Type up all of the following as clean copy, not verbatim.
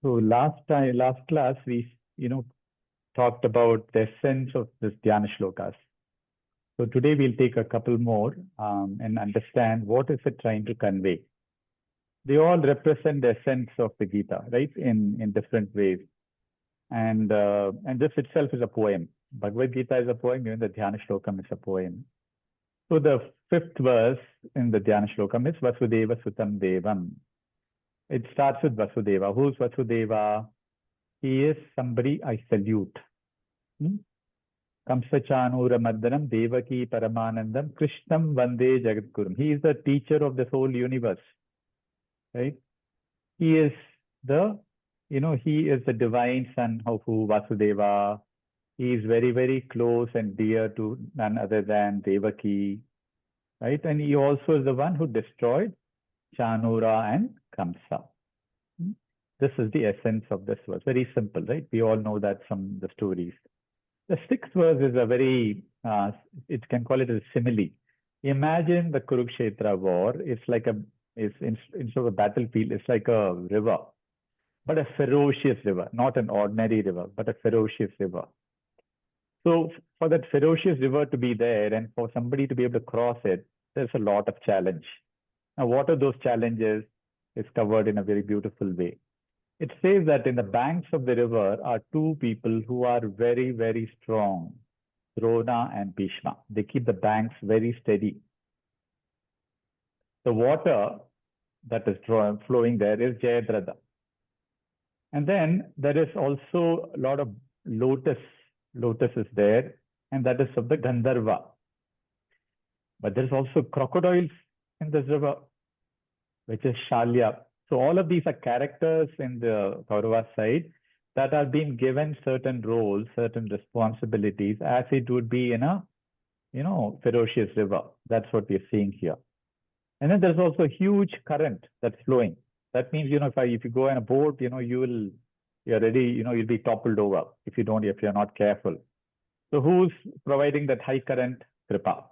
So last class, we talked about the essence of this Dhyana shlokas. So today we'll take a couple more and understand what is it trying to convey. They all represent the essence of the Gita, right? In different ways. And this itself is a poem. Bhagavad Gita is a poem, even the Dhyana Shlokam is a poem. So the fifth verse in the Dhyana Shlokam is Vasudeva Sutam Devam. It starts with Vasudeva. Who's Vasudeva? He is somebody I salute. Kamsachanura Maddanam Devaki Paramanandam Krishnam Vande Jagadgurum. He is the teacher of this whole universe. Right? He is the divine son of who Vasudeva. He is very, very close and dear to none other than Devaki. Right? And he also is the one who destroyed Chanura and Kamsa. This is the essence of this verse. Very simple, right? We all know that from the stories. The sixth verse is a very, it can call it a simile. Imagine the Kurukshetra war. It's like instead of a battlefield, it's like a river, but a ferocious river, not an ordinary river, but a ferocious river. So for that ferocious river to be there and for somebody to be able to cross it, there's a lot of challenge. Now, what are those challenges? It's covered in a very beautiful way. It says that in the banks of the river are two people who are very, very strong, Drona and Bhishma. They keep the banks very steady. The water that is flowing there is Jayadratha. And then there is also a lot of lotus is there, and that is of the Gandharva. But there's also crocodiles in this river, which is Shalya. So all of these are characters in the Kaurava side that are being given certain roles, certain responsibilities, as it would be in a, ferocious river. That's what we're seeing here. And then there's also a huge current that's flowing. That means, if you go in a boat, you'll be toppled over if you're not careful. So who's providing that high current? Kripa.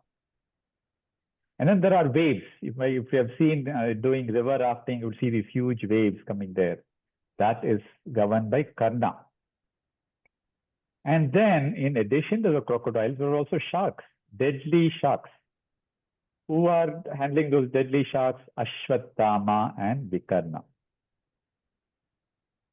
And then there are waves. If you have seen doing river rafting, you would see these huge waves coming there. That is governed by Karna. And then, in addition to the crocodiles, there are also sharks, deadly sharks. Who are handling those deadly sharks? Ashwatthama and Vikarna.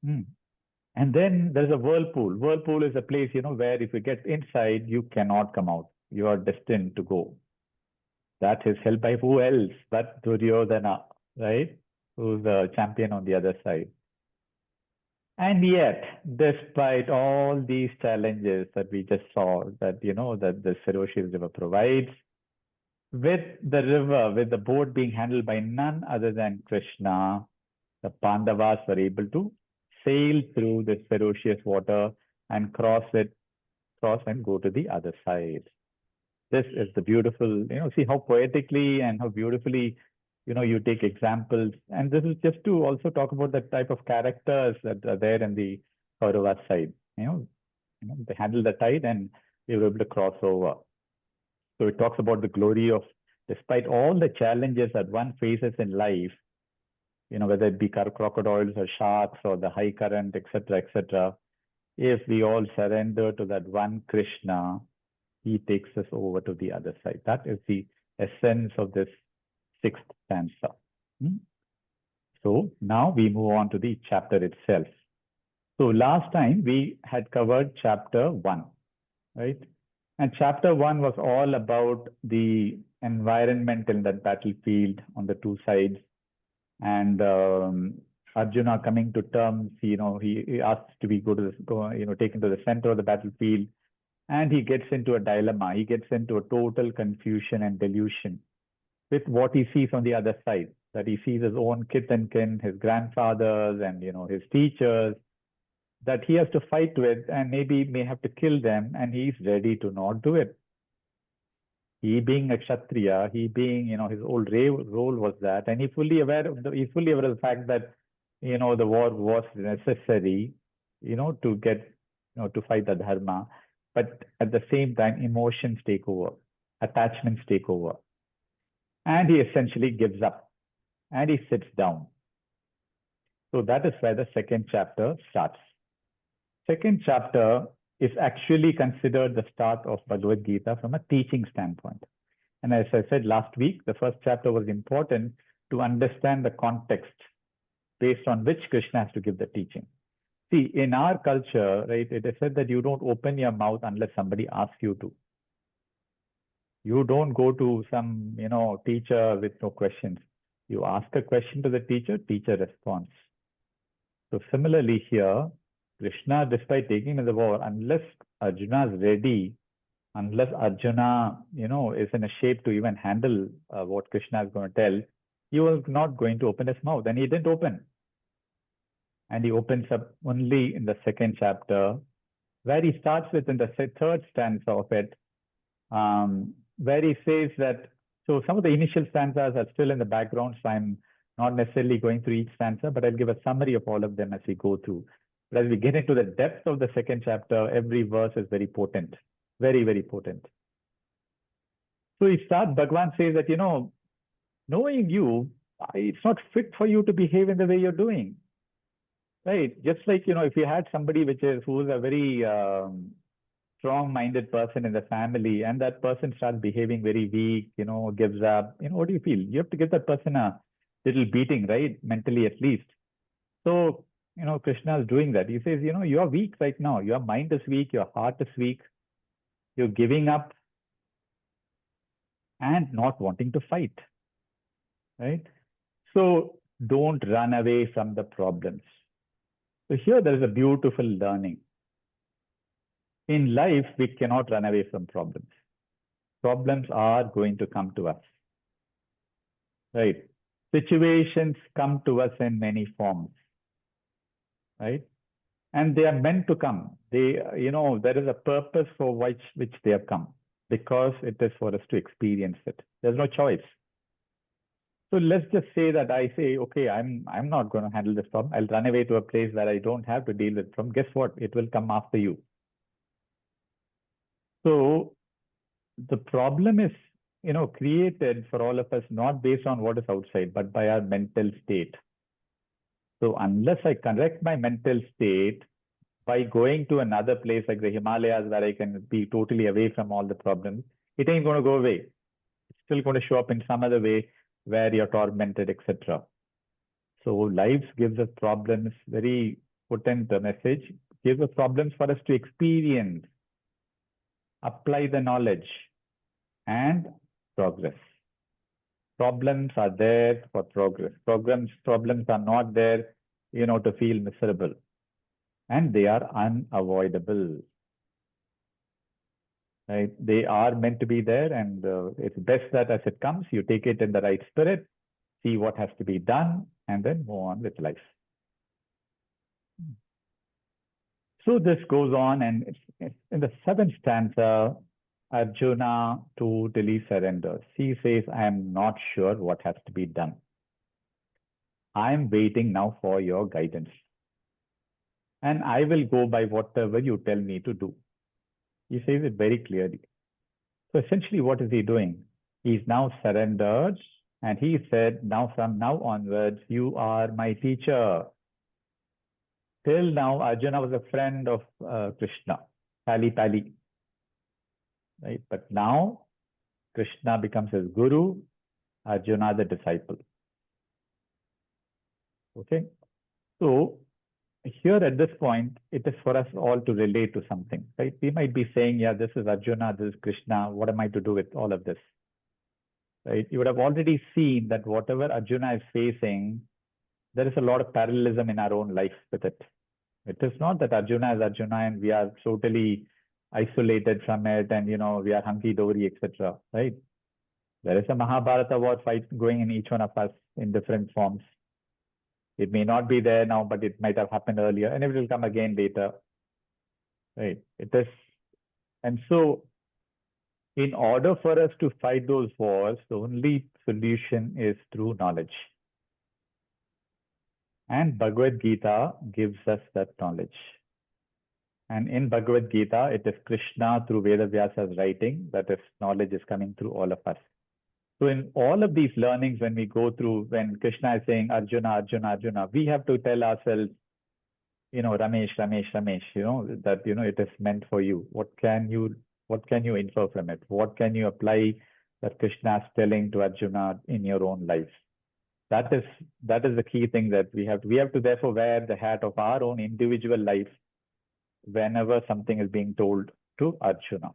And then there's a whirlpool. Whirlpool is a place, where if you get inside, you cannot come out. You are destined to go. That is held by who else but Duryodhana, right? Who's the champion on the other side. And yet, despite all these challenges that we just saw, that that the ferocious river provides, with the boat being handled by none other than Krishna, the Pandavas were able to sail through this ferocious water and cross and go to the other side. This is the beautiful, see how poetically and how beautifully, you take examples. And this is just to also talk about the type of characters that are there in the Kaurava side. They handle the tide and they were able to cross over. So it talks about the glory of, despite all the challenges that one faces in life, whether it be crocodiles or sharks or the high current, etc., if we all surrender to that one Krishna, he takes us over to the other side. That is the essence of this sixth stanza. So now we move on to the chapter itself. So last time we had covered chapter 1, right? And chapter 1 was all about the environment in that battlefield on the two sides. And Arjuna coming to terms, he asks to be taken to the center of the battlefield. And he gets into a dilemma. He gets into a total confusion and delusion with what he sees on the other side. That he sees his own kith and kin, his grandfathers and his teachers, that he has to fight with and maybe may have to kill them, and he's ready to not do it. He being a Kshatriya, he being, his old role was that, and he's fully aware of the fact that, the war was necessary, to get, to fight the dharma. But at the same time, emotions take over, attachments take over. And he essentially gives up and he sits down. So that is where the second chapter starts. Second chapter is actually considered the start of Bhagavad Gita from a teaching standpoint. And as I said last week, the first chapter was important to understand the context based on which Krishna has to give the teaching. See, in our culture, right, it is said that you don't open your mouth unless somebody asks you to. You don't go to some, teacher with no questions. You ask a question to the teacher, teacher responds. So similarly here, Krishna, despite taking him to the war, unless Arjuna is ready, unless Arjuna, is in a shape to even handle what Krishna is going to tell, he was not going to open his mouth, and he didn't open. And he opens up only in the second chapter, where he starts with in the third stanza of it, where he says that, so some of the initial stanzas are still in the background, so I'm not necessarily going through each stanza, but I'll give a summary of all of them as we go through. But as we get into the depth of the second chapter, every verse is very potent, very, very potent. So he starts, Bhagavan says that, knowing you, it's not fit for you to behave in the way you're doing. Right? Just like, if you had somebody who's a very strong-minded person in the family, and that person starts behaving very weak, gives up, what do you feel? You have to give that person a little beating, right? Mentally at least. So, Krishna is doing that. He says, you are weak right now. Your mind is weak. Your heart is weak. You're giving up and not wanting to fight, right? So don't run away from the problems. So here there is a beautiful learning. In life, we cannot run away from problems. Problems are going to come to us, right? Situations come to us in many forms, right? And they are meant to come. There is a purpose for which they have come, because it is for us to experience it. There's no choice. So let's just say that I say, okay, I'm not going to handle this problem. I'll run away to a place where I don't have to deal with it from. Guess what? It will come after you. So the problem is, created for all of us, not based on what is outside, but by our mental state. So unless I correct my mental state by going to another place like the Himalayas, where I can be totally away from all the problems, it ain't going to go away. It's still going to show up in some other way where you're tormented, etc. So life gives us problems, very potent message, gives us problems for us to experience, apply the knowledge, and progress. Problems are there for progress. Problems are not there, to feel miserable. And they are unavoidable. Right? They are meant to be there, and it's best that as it comes, you take it in the right spirit, see what has to be done, and then move on with life. So this goes on, and it's in the seventh stanza, Arjuna totally surrenders. He says, I am not sure what has to be done. I am waiting now for your guidance. And I will go by whatever you tell me to do. He says it very clearly. So essentially, what is he doing? He's now surrendered, and he said, now from now onwards, you are my teacher. Till now, Arjuna was a friend of Krishna, pali. Right? But now, Krishna becomes his guru, Arjuna the disciple. Okay? So, here at this point, it is for us all to relate to something, right? We might be saying, yeah, this is Arjuna, this is Krishna. What am I to do with all of this? Right? You would have already seen that whatever Arjuna is facing, there is a lot of parallelism in our own life with it. It is not that Arjuna is Arjuna and we are totally isolated from it and, we are hunky-dory, etc. Right? There is a Mahabharata war fight going in each one of us in different forms. It may not be there now, but it might have happened earlier, and it will come again later. Right? It is, and so in order for us to fight those wars, the only solution is through knowledge. And Bhagavad Gita gives us that knowledge. And in Bhagavad Gita, it is Krishna through Veda Vyasa's writing, that is, knowledge is coming through all of us. So in all of these learnings, when we go through, when Krishna is saying Arjuna, Arjuna, Arjuna, we have to tell ourselves, Ramesh, Ramesh, Ramesh, that, it is meant for you. What can you infer from it? What can you apply that Krishna is telling to Arjuna in your own life? That is the key thing that we have to therefore wear the hat of our own individual life whenever something is being told to Arjuna.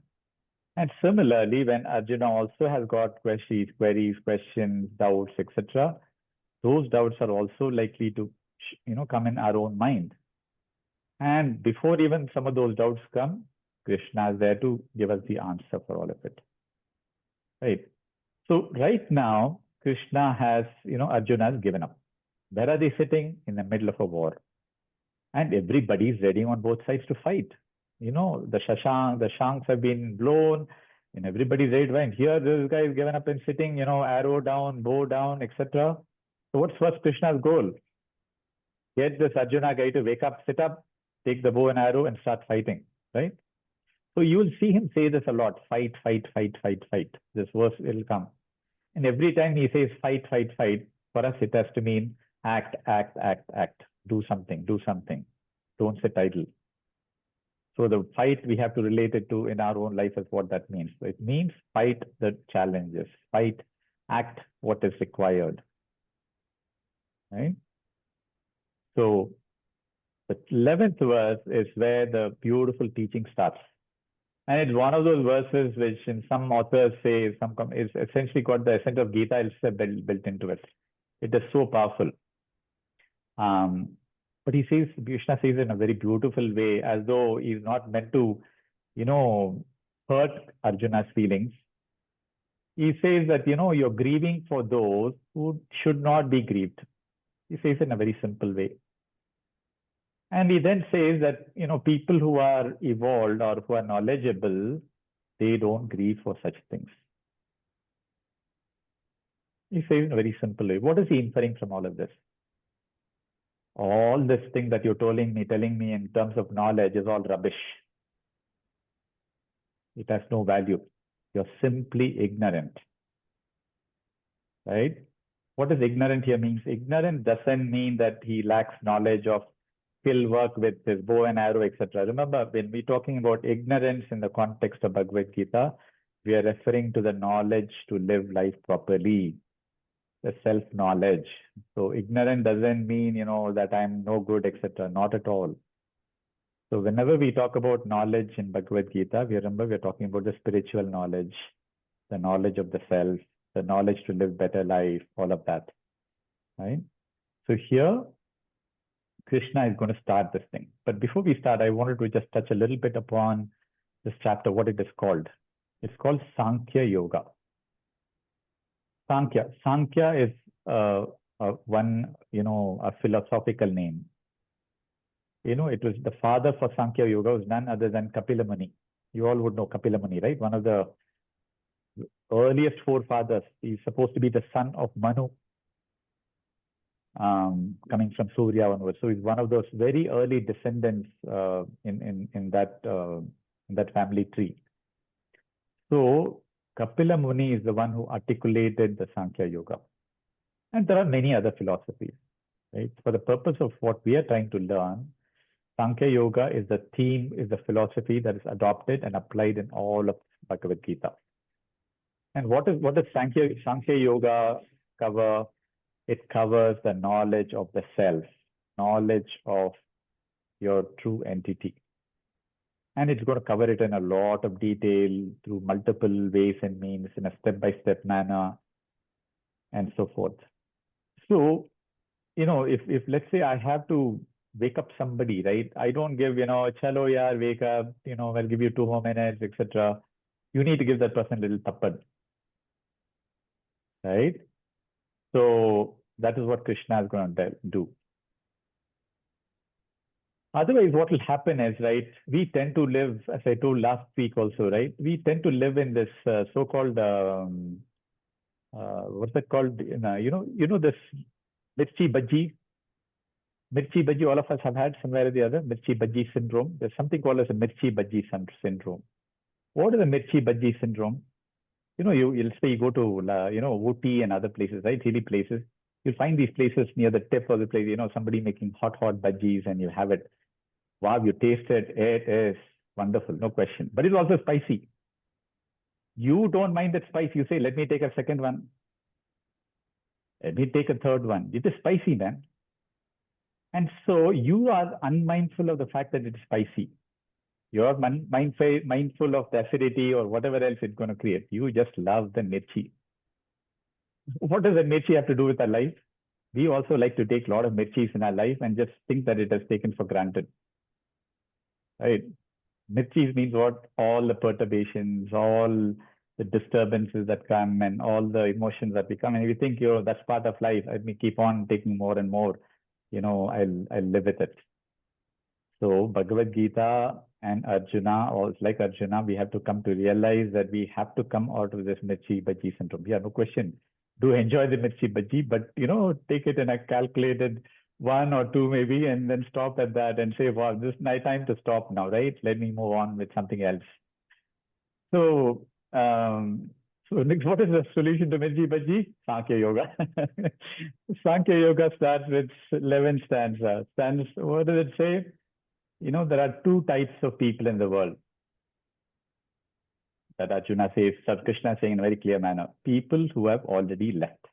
And similarly, when Arjuna also has got queries, questions, doubts, etc., those doubts are also likely to, come in our own mind. And before even some of those doubts come, Krishna is there to give us the answer for all of it. Right. So right now, Krishna has, Arjuna has given up. Where are they sitting? In the middle of a war. And everybody is ready on both sides to fight. The shanks have been blown, and everybody's ready to fight. Here, this guy is given up and sitting, arrow down, bow down, etc. So what's Krishna's goal? Get this Arjuna guy to wake up, sit up, take the bow and arrow, and start fighting, right? So you will see him say this a lot: fight, fight, fight, fight, fight. This verse will come. And every time he says fight, fight, fight, for us it has to mean act, act, act, act. Do something, do something. Don't sit idle. So the fight we have to relate it to in our own life is what that means. So it means fight the challenges, fight, act what is required. Right? So the 11th verse is where the beautiful teaching starts. And it's one of those verses which in some authors say is essentially got the essence of Gita itself built into it. It is so powerful. But Krishna says in a very beautiful way, as though he's not meant to, hurt Arjuna's feelings. He says that, you're grieving for those who should not be grieved. He says in a very simple way. And he then says that, people who are evolved or who are knowledgeable, they don't grieve for such things. He says in a very simple way. What is he inferring from all of this? All this thing that you're telling me in terms of knowledge is all rubbish. It has no value. You're simply ignorant. Right? What does ignorant here means? Ignorant doesn't mean that he lacks knowledge of skill work with his bow and arrow, etc. Remember, when we're talking about ignorance in the context of Bhagavad Gita, we are referring to the knowledge to live life properly, the self-knowledge. So ignorant doesn't mean, that I'm no good, etc. Not at all. So whenever we talk about knowledge in Bhagavad Gita, we're talking about the spiritual knowledge, the knowledge of the self, the knowledge to live better life, all of that. Right? So here, Krishna is going to start this thing. But before we start, I wanted to just touch a little bit upon this chapter, what it is called. It's called Sankhya Yoga. Sankhya is a philosophical name. It was the father for Sankhya Yoga was none other than Kapila Muni. You all would know Kapila Muni, right? One of the earliest forefathers. He's supposed to be the son of Manu, coming from Surya onwards. So he's one of those very early descendants in that family tree. So Kapila Muni is the one who articulated the Sankhya Yoga. And there are many other philosophies. Right? For the purpose of what we are trying to learn, Sankhya Yoga is the theme, is the philosophy that is adopted and applied in all of Bhagavad Gita. And what does Sankhya Yoga cover? It covers the knowledge of the self, knowledge of your true entity. And it's going to cover it in a lot of detail through multiple ways and means in a step-by-step manner and so forth. So, if let's say I have to wake up somebody, right? I don't give, chalo yaar, wake up, I'll give you 2 more minutes, etc. You need to give that person a little tappad, right? So that is what Krishna is going to do. Otherwise, what will happen is, right, we tend to live, as I told last week also, right, we tend to live in this so-called, what's that called? This mirchi bhaji. Mirchi bhaji, all of us have had somewhere or the other, mirchi bhaji syndrome. There's something called as a mirchi bhaji syndrome. What is the mirchi bhaji syndrome? You'll say you go to, Ooty and other places, right? Hilly places. You'll find these places near the tip of the place, somebody making hot bhajis and you have it. Wow, you taste it. It is wonderful, no question. But it's also spicy. You don't mind that spice. You say, let me take a second one. Let me take a third one. It is spicy, man. And so you are unmindful of the fact that it's spicy. You're mindful of the acidity or whatever else it's going to create. You just love the mirchi. What does the mirchi have to do with our life? We also like to take a lot of mirchis in our life and just think that it has taken for granted. Right? Mirchis means what? All the perturbations, all the disturbances that come and all the emotions that become. And we think, that's part of life. Let me keep on taking more and more. I'll live with it. So Bhagavad Gita and Arjuna, or like Arjuna, we have to come to realize that we have to come out of this mirchi bhaji syndrome. Yeah, no question. Do enjoy the mirchi bhaji, but take it in a calculated one or two maybe, and then stop at that and say, wow, this is my time to stop now, right? Let me move on with something else. So, next, what is the solution to mirchi bhaji? Sankhya Yoga. Sankhya Yoga starts with 11 stanzas. What does it say? There are two types of people in the world that Arjuna says, Krishna is saying in a very clear manner. People who have already left.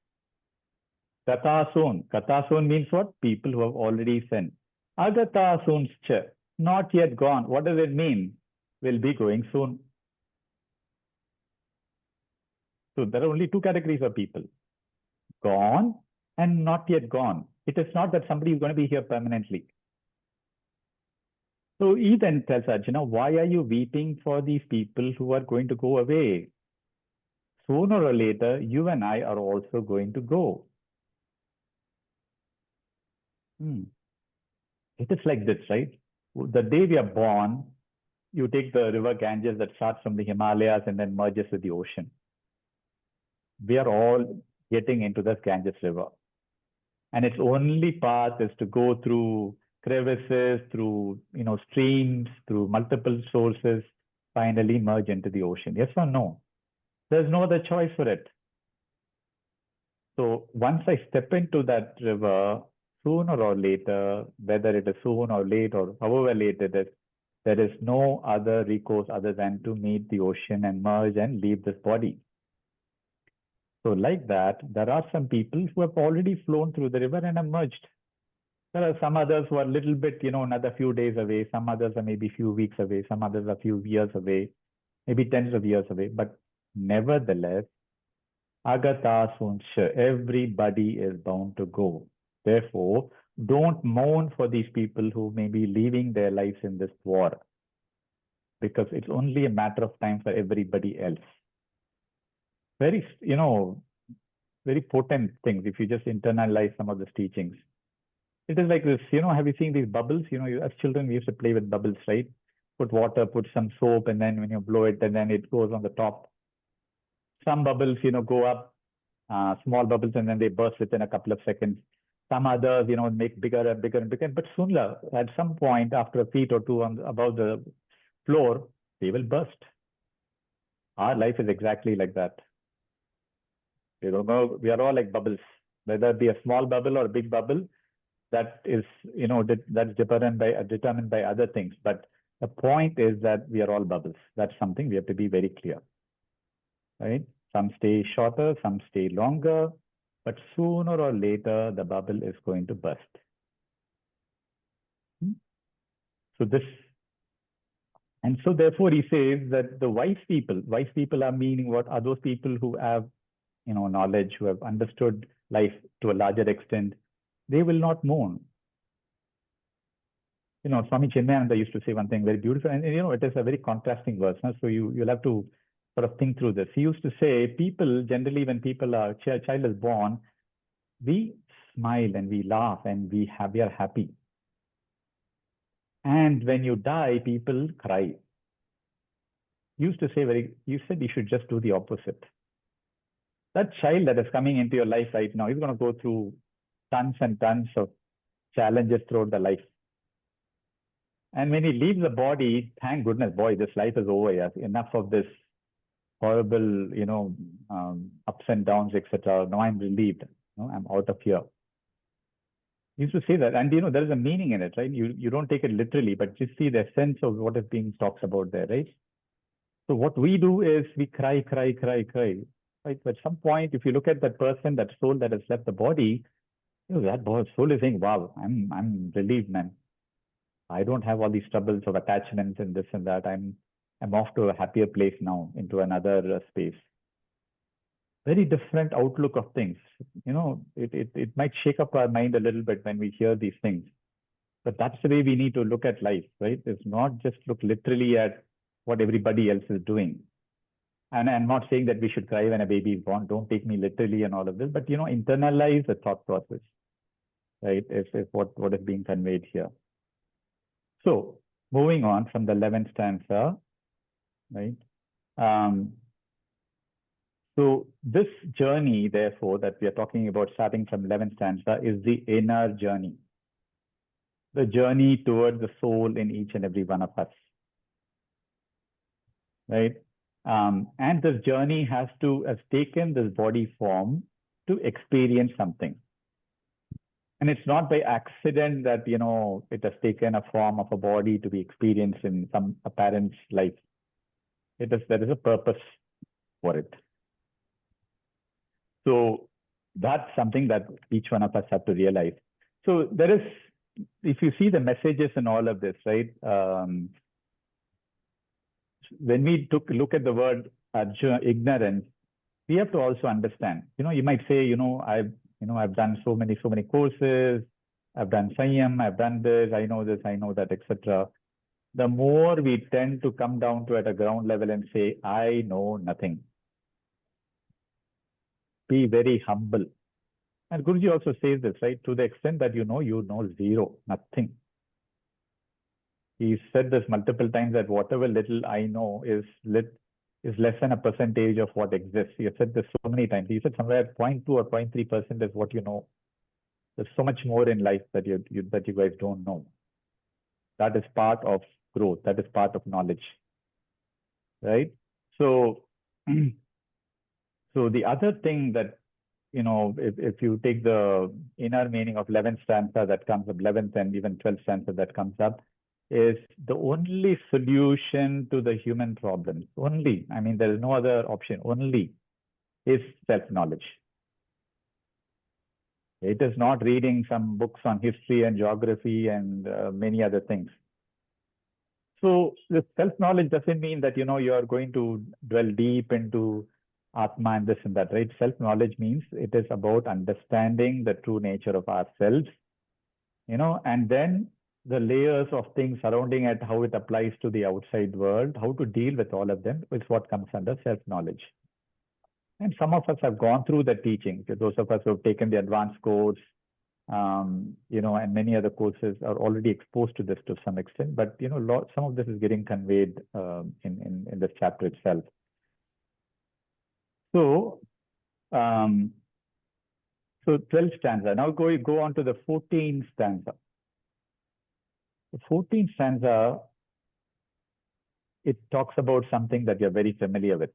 Katasun. Katasun means what? People who have already sinned. Agatasunscha. Not yet gone. What does it mean? Will be going soon. So there are only two categories of people. Gone and not yet gone. It is not that somebody is going to be here permanently. So he then tells Arjuna, why are you weeping for these people who are going to go away? Sooner or later, you and I are also going to go. It is like this, right? The day we are born, you take the river Ganges that starts from the Himalayas and then merges with the ocean. We are all getting into this Ganges river. And its only path is to go through crevices, through streams, through multiple sources, finally merge into the ocean. Yes or no? There's no other choice for it. So once I step into that river, sooner or later, whether it is soon or late or however late it is, there is no other recourse other than to meet the ocean and merge and leave this body. So like that, there are some people who have already flown through the river and emerged. There are some others who are a little bit, another few days away. Some others are maybe a few weeks away. Some others are a few years away, maybe tens of years away. But nevertheless, Agata Sunsha, everybody is bound to go. Therefore, don't mourn for these people who may be leaving their lives in this war, because it's only a matter of time for everybody else. Very, very potent things if you just internalize some of these teachings. It is like this, have you seen these bubbles? As children, we used to play with bubbles, right? Put water, put some soap, and then when you blow it, and then it goes on the top. Some bubbles, go up, small bubbles, and then they burst within a couple of seconds. Some others, make bigger and bigger and bigger. But sooner, at some point, after a feet or two above the floor, they will burst. Our life is exactly like that. We are all like bubbles, whether it be a small bubble or a big bubble. That is, that's determined by other things. But the point is that we are all bubbles. That's something we have to be very clear, right? Some stay shorter, some stay longer, but sooner or later, the bubble is going to burst. So therefore he says that the wise people are meaning what? Are those people who have, knowledge, who have understood life to a larger extent. They will not mourn. Swami Chinmayananda used to say one thing very beautiful, and it is a very contrasting verse. So you'll have to sort of think through this. He used to say, people generally, when a child is born, we smile and we laugh and we are happy. And when you die, people cry. He used to say you said you should just do the opposite. That child that is coming into your life right now, he's going to go through tons and tons of challenges throughout the life. And when he leaves the body, thank goodness, boy, this life is over. Yes. Enough of this horrible, ups and downs, etc. Now I'm relieved. I'm out of here. He used to say that, and there is a meaning in it, right? You don't take it literally, but you see the sense of what is being talked about there, right? So what we do is we cry, cry, cry, cry, right? But at some point, if you look at that person, that soul that has left the body, that soul is saying, "Wow, I'm relieved, man. I don't have all these troubles of attachments and this and that. I'm off to a happier place now, into another space." Very different outlook of things. It might shake up our mind a little bit when we hear these things, but that's the way we need to look at life, right? It's not just look literally at what everybody else is doing. And I'm not saying that we should cry when a baby is born. Don't take me literally and all of this, but internalize the thought process, right? If what is being conveyed here. So moving on from the 11th stanza, right? So this journey, therefore, that we are talking about starting from 11th stanza is the inner journey. The journey towards the soul in each and every one of us, right? And this journey has taken this body form to experience something. And it's not by accident that, it has taken a form of a body to be experienced in some apparent life. There is a purpose for it. So that's something that each one of us have to realize. So there is, if you see the messages in all of this, right? When we look at the word ignorance, we have to also understand. You might say, I've done so many courses, I've done Sanyam, I've done this, I know that, etc. The more we tend to come down to at a ground level and say, I know nothing. Be very humble. And Guruji also says this, right? To the extent that you know zero, nothing. He said this multiple times, that whatever little I know is less than a percentage of what exists. He has said this so many times. He said somewhere 0.2 or 0.3% is what you know. There's so much more in life that you guys don't know. That is part of growth. That is part of knowledge, right? So, so the other thing that, if you take the inner meaning of 11th stanza that comes up, 11th and even 12th stanza that comes up, is the only solution to the human problems. Only, there is no other option. Only is self-knowledge. It is not reading some books on history and geography and many other things. So the self-knowledge doesn't mean that, you are going to dwell deep into Atma and this and that, right? Self-knowledge means it is about understanding the true nature of ourselves, and then the layers of things surrounding it, how it applies to the outside world, how to deal with all of them is what comes under self-knowledge. And some of us have gone through the teaching. Those of us who have taken the advanced course, and many other courses are already exposed to this to some extent. But some of this is getting conveyed in this chapter itself. So, so 12th stanza. Now go on to the 14th stanza. The 14th stanza, it talks about something that you're very familiar with.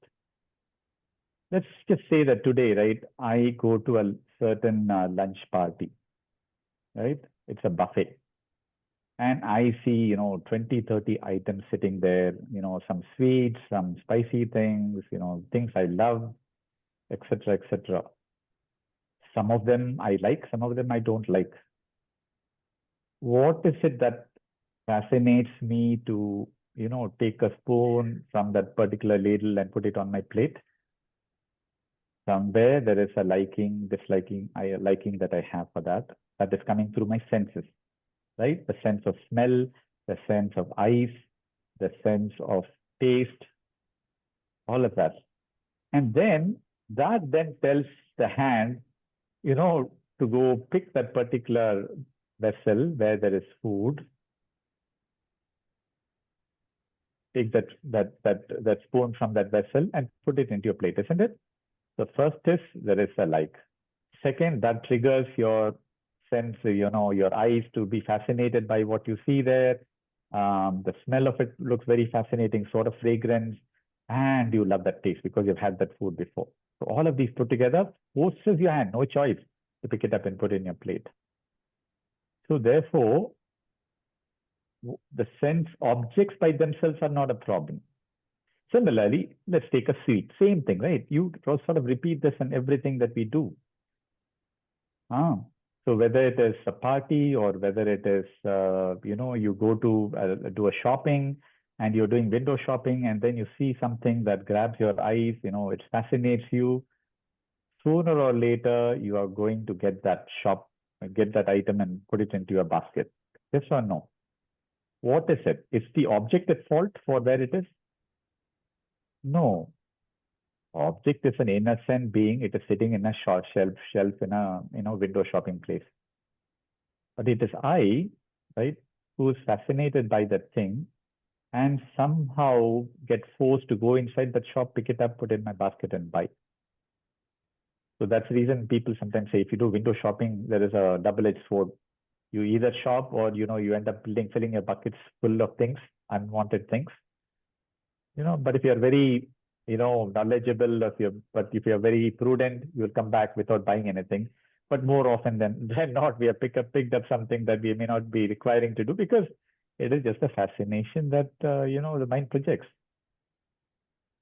Let's just say that today, right, I go to a certain lunch party, right? It's a buffet. And I see, 20, 30 items sitting there, some sweets, some spicy things, things I love, etc., etc. Some of them I like, some of them I don't like. What is it that fascinates me to, take a spoon from that particular ladle and put it on my plate? Somewhere there is a liking, disliking, liking that I have for that. That is coming through my senses, right? The sense of smell, the sense of eyes, the sense of taste, all of that. And then that tells the hand, to go pick that particular vessel where there is food. Take that spoon from that vessel and put it into your plate, isn't it? The first is there is a like. Second, that triggers your sense, your eyes to be fascinated by what you see there. The smell of it looks very fascinating, sort of fragrance. and you love that taste because you've had that food before. So all of these put together forces your hand, no choice, to pick it up and put it in your plate. So therefore, the sense objects by themselves are not a problem. Similarly, let's take a sweet. Same thing, right? You sort of repeat this in everything that we do. Ah, so whether it is a party or whether it is, you go to do a shopping and you're doing window shopping and then you see something that grabs your eyes, it fascinates you. Sooner or later, you are going to get that item and put it into your basket. Yes or no? What is it? Is the object at fault for where it is? No. Object is an innocent being. It is sitting in a shelf in a window shopping place. But it is I, right, who is fascinated by that thing and somehow get forced to go inside that shop, pick it up, put it in my basket and buy. So that's the reason people sometimes say if you do window shopping, there is a double-edged sword. You either shop or you end up filling your buckets full of things, unwanted things. But if you're very knowledgeable, if you're very prudent, you'll come back without buying anything. But more often than not, we have picked up something that we may not be requiring to do because it is just a fascination that the mind projects.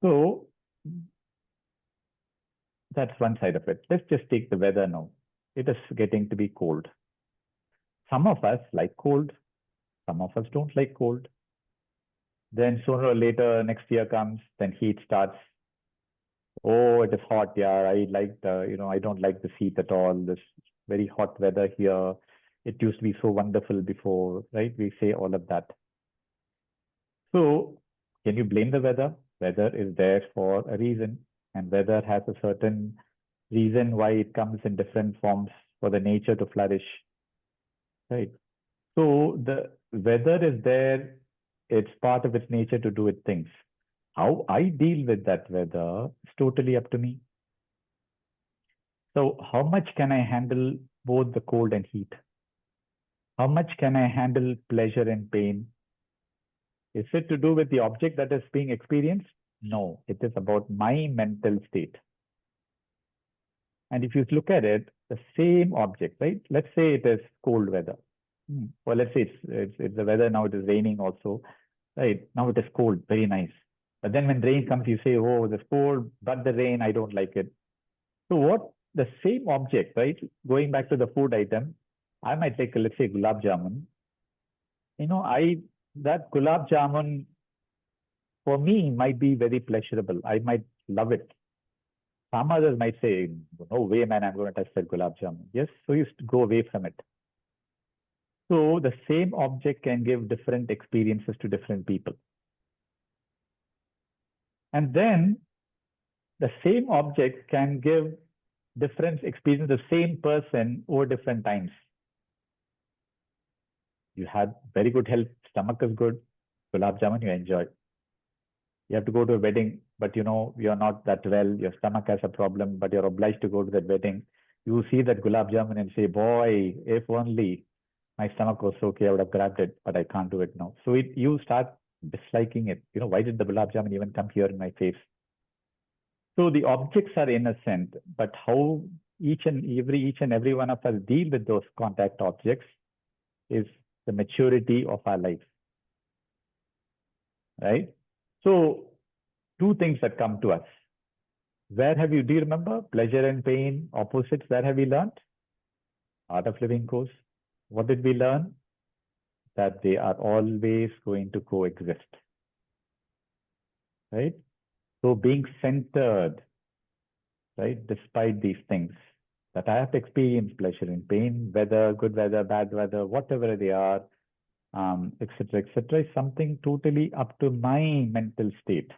So that's one side of it. Let's just take the weather now. It is getting to be cold. Some of us like cold. Some of us don't like cold. Then sooner or later, next year comes, then heat starts. Oh, it is hot. Yeah, I don't like this heat at all. This very hot weather here. It used to be so wonderful before, right? We say all of that. So, can you blame the weather? Weather is there for a reason, and weather has a certain reason why it comes in different forms for the nature to flourish, right? So, the weather is there. It's part of its nature to do its things. How I deal with that weather is totally up to me. So how much can I handle both the cold and heat? How much can I handle pleasure and pain? Is it to do with the object that is being experienced? No, it is about my mental state. And if you look at it, the same object, right? Let's say it is cold weather. Well, let's say it's the weather now, it is raining also, right? Now it is cold, very nice. But then when rain comes, you say, oh, it's cold, but the rain, I don't like it. So what the same object, right? Going back to the food item, I might take, let's say, gulab jamun. That gulab jamun for me might be very pleasurable. I might love it. Some others might say, no way, man, I'm going to touch that gulab jamun. Yes, so you go away from it. So the same object can give different experiences to different people. And then the same object can give different experience to the same person over different times. You had very good health, stomach is good, gulab jamun you enjoy. You have to go to a wedding, but you're not that well, your stomach has a problem, but you're obliged to go to that wedding. You see that gulab jamun and say, boy, if only my stomach was okay, I would have grabbed it, but I can't do it now. So you start disliking it. Why did the gulab jamun even come here in my face? So the objects are innocent, but how each and every one of us deal with those contact objects is the maturity of our life, right? So two things that come to us. Do you remember pleasure and pain, opposites, where have we learned? Art of Living course. What did we learn? That they are always going to coexist, right? So being centered, right, despite these things, that I have to experience pleasure and pain, whether good weather, bad weather, whatever they are, etc., is something totally up to my mental state,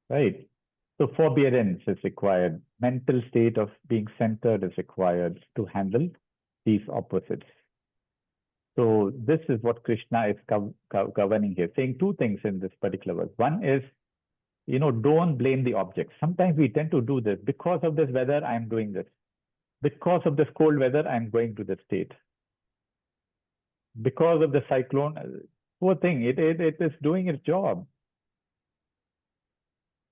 right? So forbearance is required. Mental state of being centered is required to handle these opposites. So this is what Krishna is governing here, saying two things in this particular verse. One is, don't blame the object. Sometimes we tend to do this. Because of this weather, I'm doing this. Because of this cold weather, I'm going to this state. Because of the cyclone, poor thing, it is doing its job.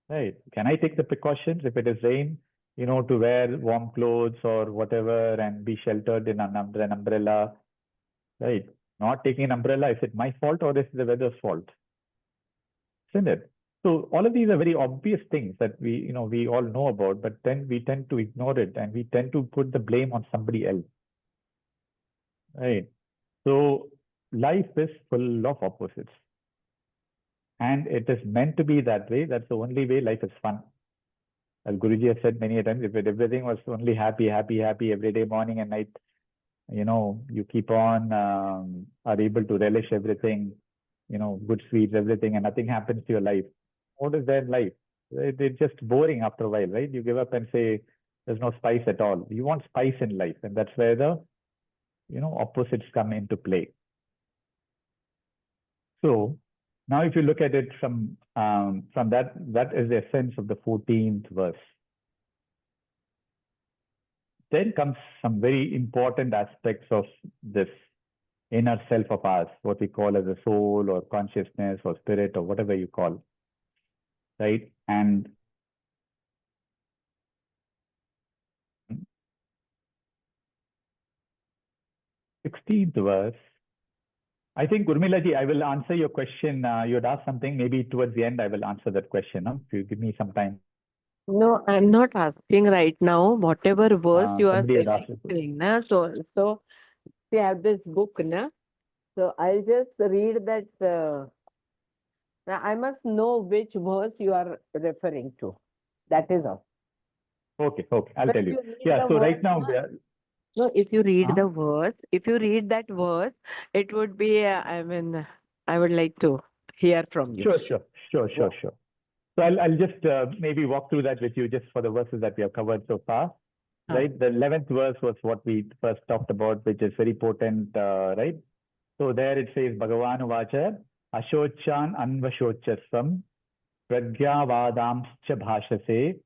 right? Can I take the precautions if it is rain, to wear warm clothes or whatever and be sheltered in an umbrella, right? Not taking an umbrella, is it my fault or is it the weather's fault? Isn't it? So all of these are very obvious things that we all know about, but then we tend to ignore it and we tend to put the blame on somebody else, right? So life is full of opposites, and it is meant to be that way. That's the only way life is fun. As Guruji has said many a times, if everything was only happy, happy, happy every day, morning and night, you keep on are able to relish everything, good sweets, everything, and nothing happens to your life. What is there in life? It's just boring after a while, right? You give up and say there's no spice at all. You want spice in life, and that's where the opposites come into play. So now, if you look at it from that is the essence of the 14th verse. Then comes some very important aspects of this inner self of ours, what we call as a soul or consciousness or spirit or whatever you call, right? And 16th verse, I think, Urmilaji, I will answer your question. You had asked something, maybe towards the end, I will answer that question. No? If you give me some time. No, I'm not asking right now. Whatever verse you are Somebody had asked it. selecting, na, so we have this book, na. So I'll just read that. Now I must know which verse you are referring to. That is all. Okay, I'll So tell if you. you read Yeah, the so verse, right now, na, no, if you read uh, the verse, if you read that verse, it would be, I mean, I would like to hear from you. sure. Yeah. So I'll just maybe walk through that with you just for the verses that we have covered so far. Huh. Right, the 11th verse was what we first talked about, which is very potent, right? So there it says, Bhagavan Vacha, Ashochan Anvashochasam, Pragyavadamscha Bhashase,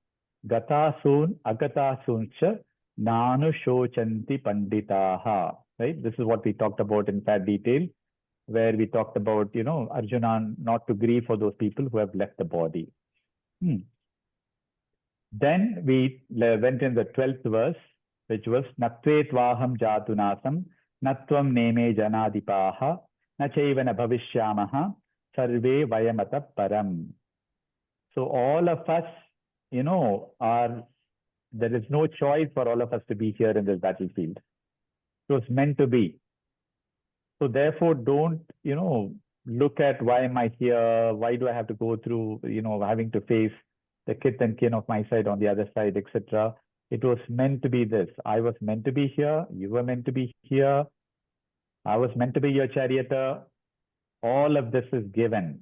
Gatasun Agatasuncha, Nanu Shochanti Panditaha. Right? This is what we talked about in fat detail, where we talked about, Arjuna not to grieve for those people who have left the body. Then we went in the 12th verse, which was Natvetvaham Jatunasam, Natvam Neme Janadipaha, Nachayvana Bhavishyamaha, Sarve Vayamata Param. So all of us, there is no choice for all of us to be here in this battlefield. So it's meant to be. So therefore, don't, look at why am I here? Why do I have to go through, having to face the kith and kin of my side on the other side, etc. It was meant to be this. I was meant to be here. You were meant to be here. I was meant to be your charioteer. All of this is given.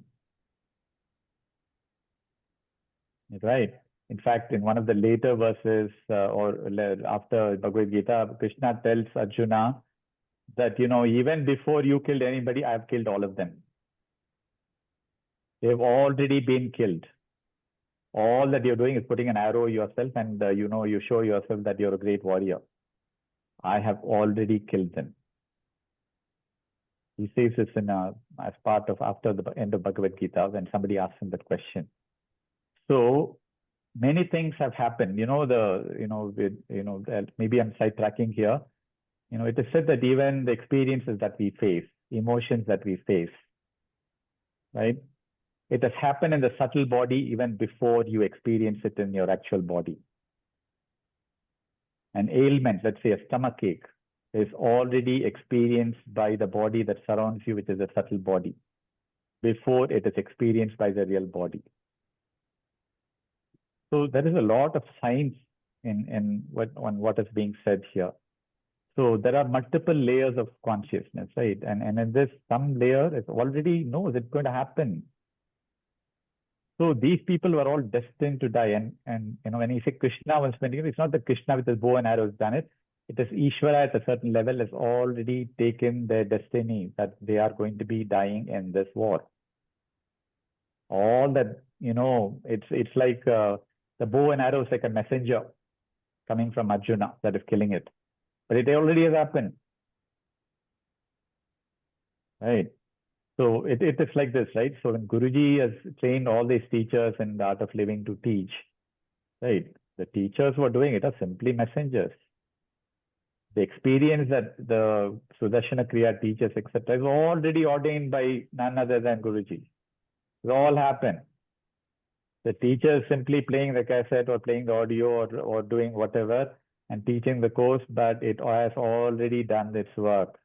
Right? In fact, in one of the later verses or after Bhagavad Gita, Krishna tells Arjuna that, even before you killed anybody, I've killed all of them. They've already been killed. All that you're doing is putting an arrow yourself and, you show yourself that you're a great warrior. I have already killed them. He says this as part of after the end of Bhagavad Gita when somebody asks him that question. So many things have happened. Maybe I'm sidetracking here. It is said that even the experiences that we face, emotions that we face, right? It has happened in the subtle body even before you experience it in your actual body. An ailment, let's say a stomach ache, is already experienced by the body that surrounds you, which is a subtle body, before it is experienced by the real body. So there is a lot of science in what is being said here. So there are multiple layers of consciousness, right? And in this, some layer is already knows it's going to happen. So these people were all destined to die. And when you say Krishna was spending, it's not that Krishna with his bow and arrows done it. It is Ishvara at a certain level has already taken their destiny that they are going to be dying in this war. All that, it's like the bow and arrow is like a messenger coming from Arjuna that is killing it. But it already has happened. Right. So it is like this, right? So when Guruji has trained all these teachers in the art of living to teach, right? The teachers who are doing it are simply messengers. The experience that the Sudarshana Kriya teaches, etc., is already ordained by none other than Guruji. It all happened. The teacher is simply playing the cassette or playing the audio or doing whatever and teaching the course, but it has already done its work.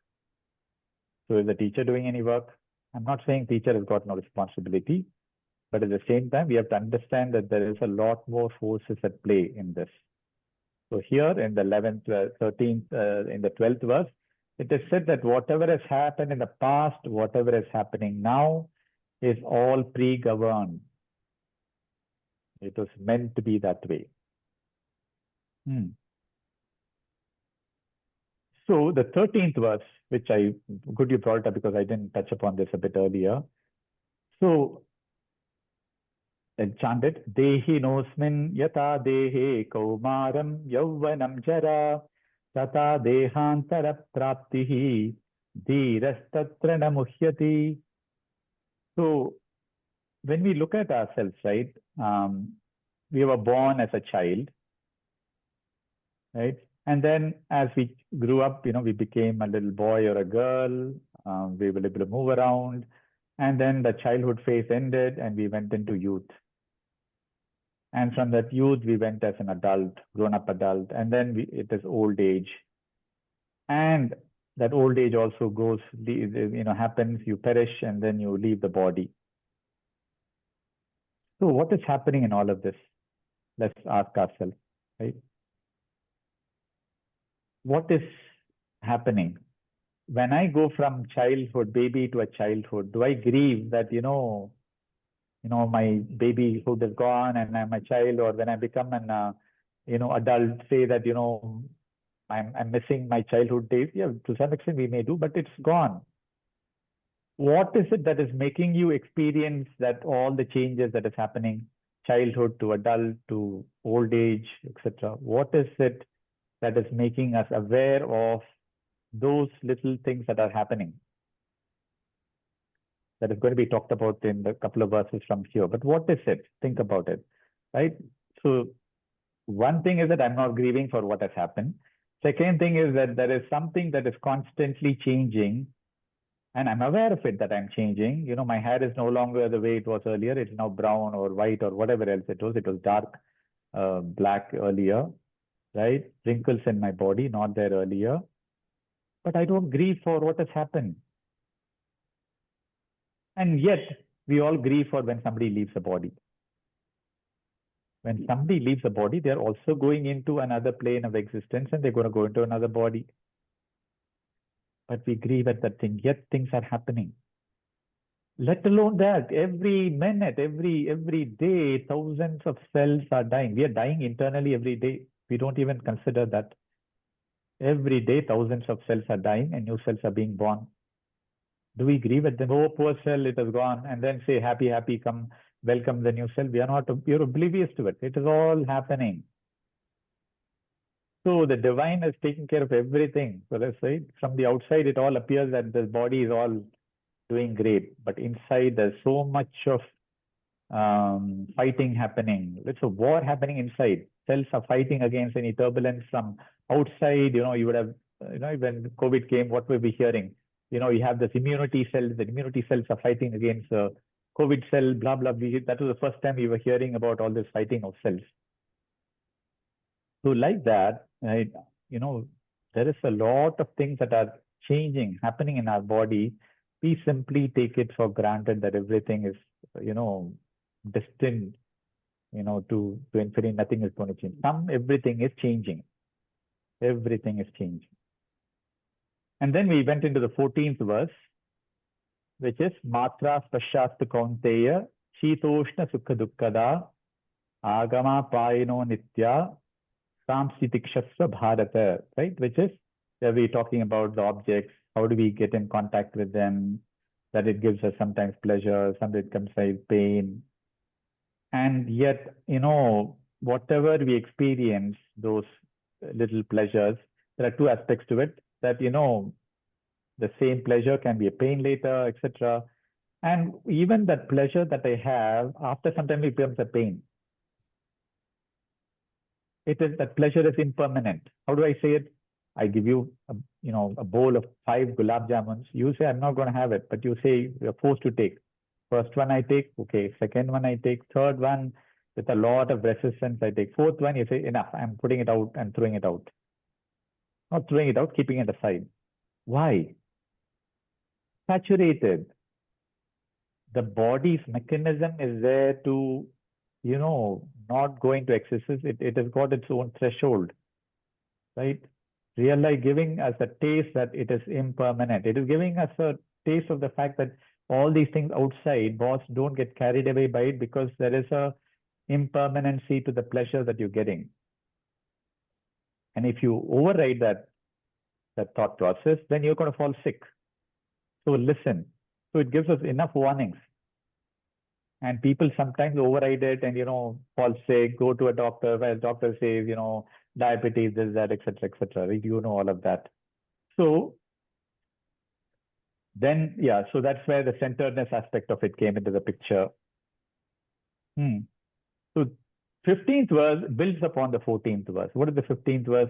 So is the teacher doing any work? I'm not saying teacher has got no responsibility, but at the same time, we have to understand that there is a lot more forces at play in this. So here in the 11th, 13th, in the 12th verse, it is said that whatever has happened in the past, whatever is happening now, is all pre-governed. It was meant to be that way. So the 13th verse, which good you brought it up because I didn't touch upon this a bit earlier. So chanted, Dehi nosmin yata dehe kaumaram yauvanam jara tata dehantara praptihi dhirastatra namuhyati. So when we look at ourselves, right, we were born as a child, right? And then as we grew up, we became a little boy or a girl. We were able to move around. And then the childhood phase ended and we went into youth. And from that youth, we went as an adult, grown-up adult. And then it is old age. And that old age also goes, happens, you perish, and then you leave the body. So what is happening in all of this? Let's ask ourselves, right? What is happening? When I go from childhood, baby to a childhood, do I grieve that, my babyhood is gone and I'm a child, or when I become an, adult, say that, I'm missing my childhood days? Yeah, to some extent we may do, but it's gone. What is it that is making you experience that all the changes that is happening, childhood to adult to old age, etc.? What is it that is making us aware of those little things that are happening? That is going to be talked about in the couple of verses from here. But what is it? Think about it, right? So one thing is that I'm not grieving for what has happened. Second thing is that there is something that is constantly changing, and I'm aware of it, that I'm changing. My hair is no longer the way it was earlier. It's now brown or white or whatever else it was. It was dark, black earlier, right? Wrinkles in my body, not there earlier. But I don't grieve for what has happened. And yet, we all grieve for when somebody leaves the body. When somebody leaves the body, they're also going into another plane of existence and they're going to go into another body. But we grieve at that thing, yet things are happening. Let alone that, every minute, every day, thousands of cells are dying. We are dying internally every day. We don't even consider that. Every day, thousands of cells are dying and new cells are being born. Do we grieve at them? Oh, poor cell, it has gone. And then say, happy, happy, come, welcome the new cell. We are oblivious to it. It is all happening. So the divine is taking care of everything. So let's say from the outside, it all appears that the body is all doing great. But inside, there's so much of fighting happening. It's a war happening inside. Cells are fighting against any turbulence from outside. You would have, when COVID came, what were we hearing? You have this immunity cells. The immunity cells are fighting against COVID cell, blah, blah, blah. That was the first time we were hearing about all this fighting of cells. So like that, right, there is a lot of things that are changing, happening in our body. We simply take it for granted that everything is, destined, to infinity. Nothing is going to change. Everything is changing. Everything is changing. And then we went into the 14th verse, which is Matra Spashyastu Kaunteya Shitoshna Sukha Dukkada Agama Payino Nitya Samsitikshasva Bharata, right? Which is where we're talking about the objects. How do we get in contact with them? That it gives us sometimes pleasure, sometimes it comes like pain. And yet, whatever we experience, those little pleasures, there are two aspects to it. That, the same pleasure can be a pain later, etc. And even that pleasure that I have, after some time it becomes a pain. It is that pleasure is impermanent. How do I say it? I give you a bowl of 5 gulab jamuns. You say I'm not going to have it, but you say you're forced to take. First one I take, okay. Second one I take. Third one, with a lot of resistance, I take. Fourth one, you say enough. I'm putting it out and throwing it out. Not throwing it out, keeping it aside. Why? Saturated. The body's mechanism is there to, not going to excesses. It has got its own threshold, right? Real life giving us a taste that it is impermanent. It is giving us a taste of the fact that all these things outside, boss, don't get carried away by it, because there is a impermanency to the pleasure that you're getting. And if you override that thought process, then you're going to fall sick. So listen. So it gives us enough warnings. And people sometimes override it and, fall sick, go to a doctor, where doctor says, diabetes, this, that, etc., etc. Right? You know all of that. So then, yeah, so that's where the centeredness aspect of it came into the picture. So 15th verse builds upon the 14th verse. What is the 15th verse?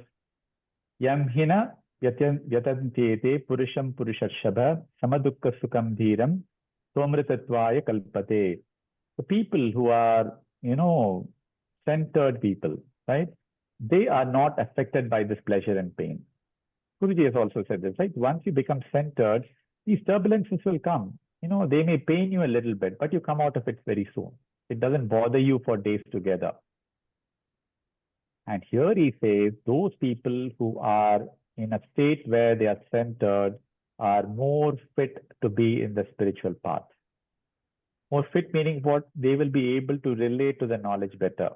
Yam hina yatantyete purusham purushashabha samadukka sukam dhiram somritatvaya kalpate. The people who are, centered people, right? They are not affected by this pleasure and pain. Guruji has also said this, right? Once you become centered, these turbulences will come. They may pain you a little bit, but you come out of it very soon. It doesn't bother you for days together. And here he says, those people who are in a state where they are centered are more fit to be in the spiritual path. More fit meaning what? They will be able to relate to the knowledge better.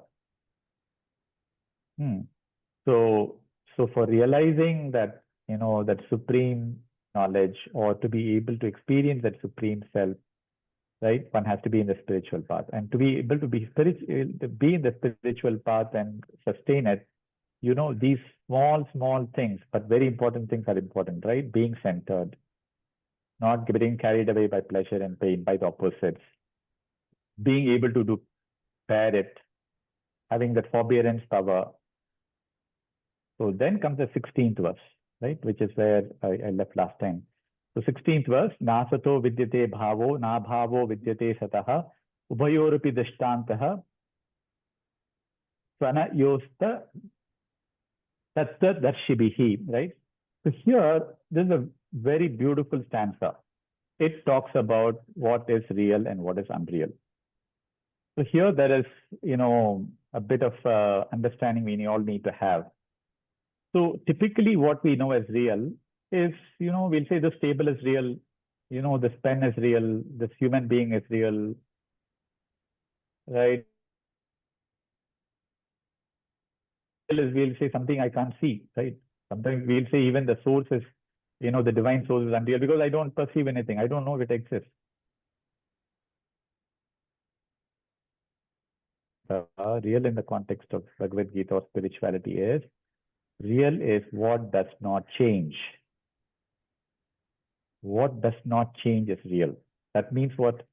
So for realizing that, that supreme knowledge, or to be able to experience that supreme self, right? One has to be in the spiritual path, and to be able to be in the spiritual path and sustain it. These small things, but very important things are important, right? Being centered, not getting carried away by pleasure and pain, by the opposites. Being able to pair it, having that forbearance power. So then comes the 16th verse, right? Which is where I left last time. So 16th verse, nasato vidyate bhavo, na bhavo vidyate sataha, ubhayorupi dishtantaha, svana yosta tatta darshibihi, right? So here, this is a very beautiful stanza. It talks about what is real and what is unreal. So here there is, a bit of understanding we all need to have. So typically what we know as real is, we'll say this table is real, this pen is real, this human being is real, right? We'll say something I can't see, right? Sometimes we'll say even the source is, the divine source is unreal, because I don't perceive anything. I don't know if it exists. Real in the context of Bhagavad Gita or spirituality is, real is what does not change. What does not change is real. That means what?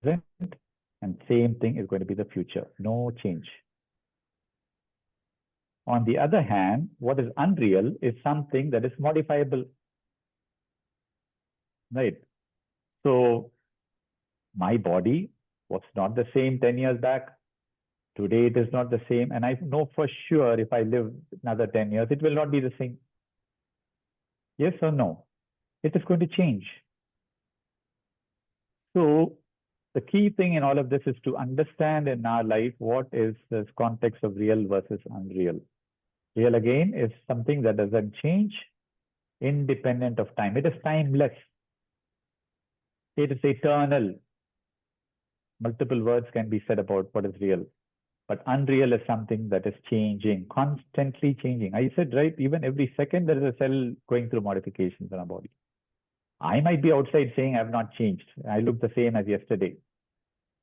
And same thing is going to be the future. No change. On the other hand, what is unreal is something that is modifiable. Right? So my body was not the same 10 years back. Today it is not the same. And I know for sure if I live another 10 years, it will not be the same. Yes or no? It is going to change. So the key thing in all of this is to understand in our life what is this context of real versus unreal. Real again is something that doesn't change, independent of time. It is timeless. It is eternal. Multiple words can be said about what is real. But unreal is something that is changing, constantly changing. I said, right, even every second there is a cell going through modifications in our body. I might be outside saying I've not changed. I look the same as yesterday.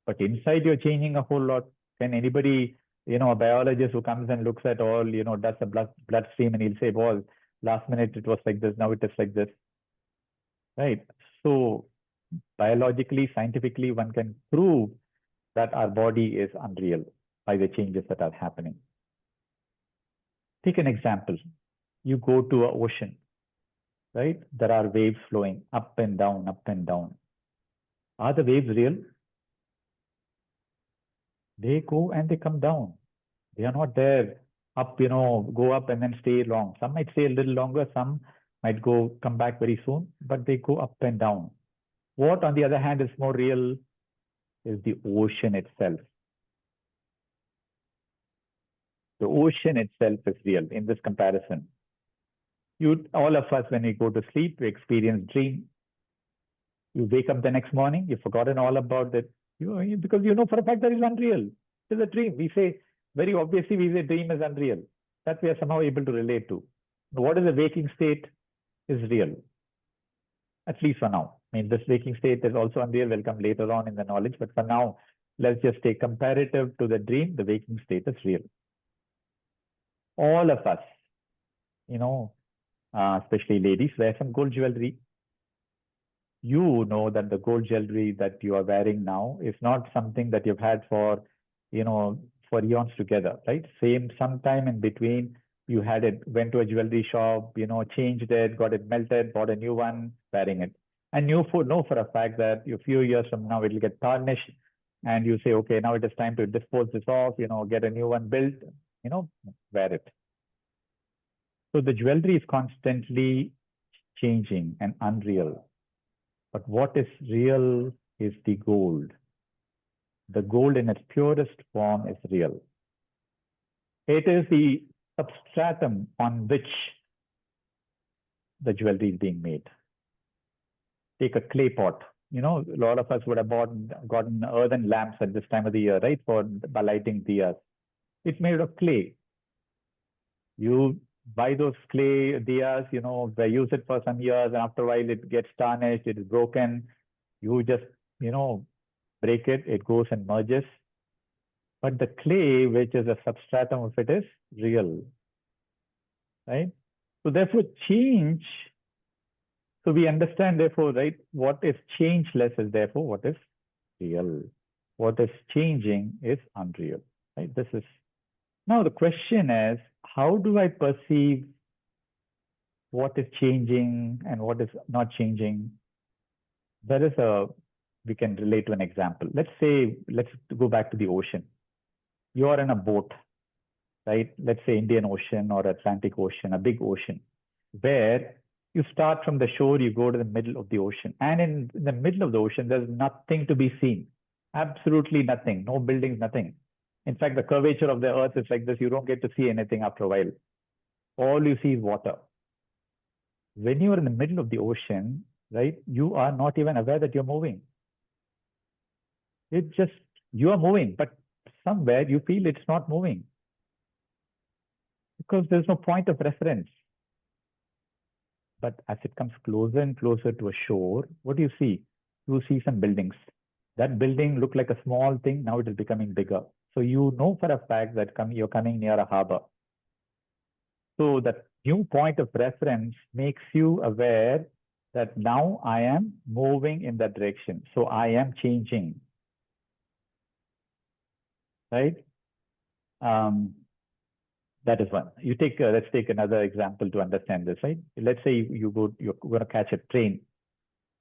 But inside you're changing a whole lot. Can anybody, a biologist who comes and looks at all, does a bloodstream, and he'll say, well, last minute it was like this, now it is like this, right? So biologically, scientifically, one can prove that our body is unreal by the changes that are happening. Take an example. You go to an ocean, right? There are waves flowing up and down, up and down. Are the waves real? They go and they come down. They are not there up, go up and then stay long. Some might stay a little longer, some might come back very soon, but they go up and down. What, on the other hand, is more real is the ocean itself. The ocean itself is real in this comparison. All of us, when we go to sleep, we experience dream. You wake up the next morning, you've forgotten all about that, because you know for a fact that it's unreal. It's a dream. We say, very obviously, we say dream is unreal. That we are somehow able to relate to. What is the waking state is real, at least for now. I mean, this waking state is also unreal, will come later on in the knowledge, but for now, let's just take comparative to the dream, the waking state is real. All of us, especially ladies, wear some gold jewelry. You know that the gold jewelry that you are wearing now is not something that you've had for eons together, right? Sometime in between, you had it, went to a jewelry shop, changed it, got it melted, bought a new one, wearing it. And you know for a fact that a few years from now, it'll get tarnished. And you say, okay, now it is time to dispose this off, get a new one built, wear it. So the jewelry is constantly changing and unreal. But what is real is the gold. The gold in its purest form is real. It is the substratum on which the jewelry is being made. Take a clay pot. A lot of us would have gotten earthen lamps at this time of the year, right? By lighting diyas. It's made of clay. You buy those clay diyas, they use it for some years, and after a while it gets tarnished, it is broken. You just, break it, it goes and merges. But the clay, which is a substratum of it, is real, right? So therefore, change. So we understand, therefore, right, what is changeless is therefore what is real. What is changing is unreal, right? Now the question is, how do I perceive what is changing and what is not changing? We can relate to an example. Let's go back to the ocean. You are in a boat, right? Let's say Indian Ocean or Atlantic Ocean, a big ocean, where you start from the shore, you go to the middle of the ocean. And in the middle of the ocean, there's nothing to be seen. Absolutely nothing. No buildings, nothing. In fact, the curvature of the earth is like this. You don't get to see anything after a while. All you see is water. When you are in the middle of the ocean, right, you are not even aware that you're moving. You are moving, but somewhere you feel it's not moving because there's no point of reference. But as it comes closer and closer to a shore, what do you see? You see some buildings. That building looked like a small thing. Now it is becoming bigger. So you know for a fact that you're coming near a harbor. So that new point of reference makes you aware that now I am moving in that direction. So I am changing. Right? That is one. Let's take another example to understand this, right? Let's say you're going to catch a train,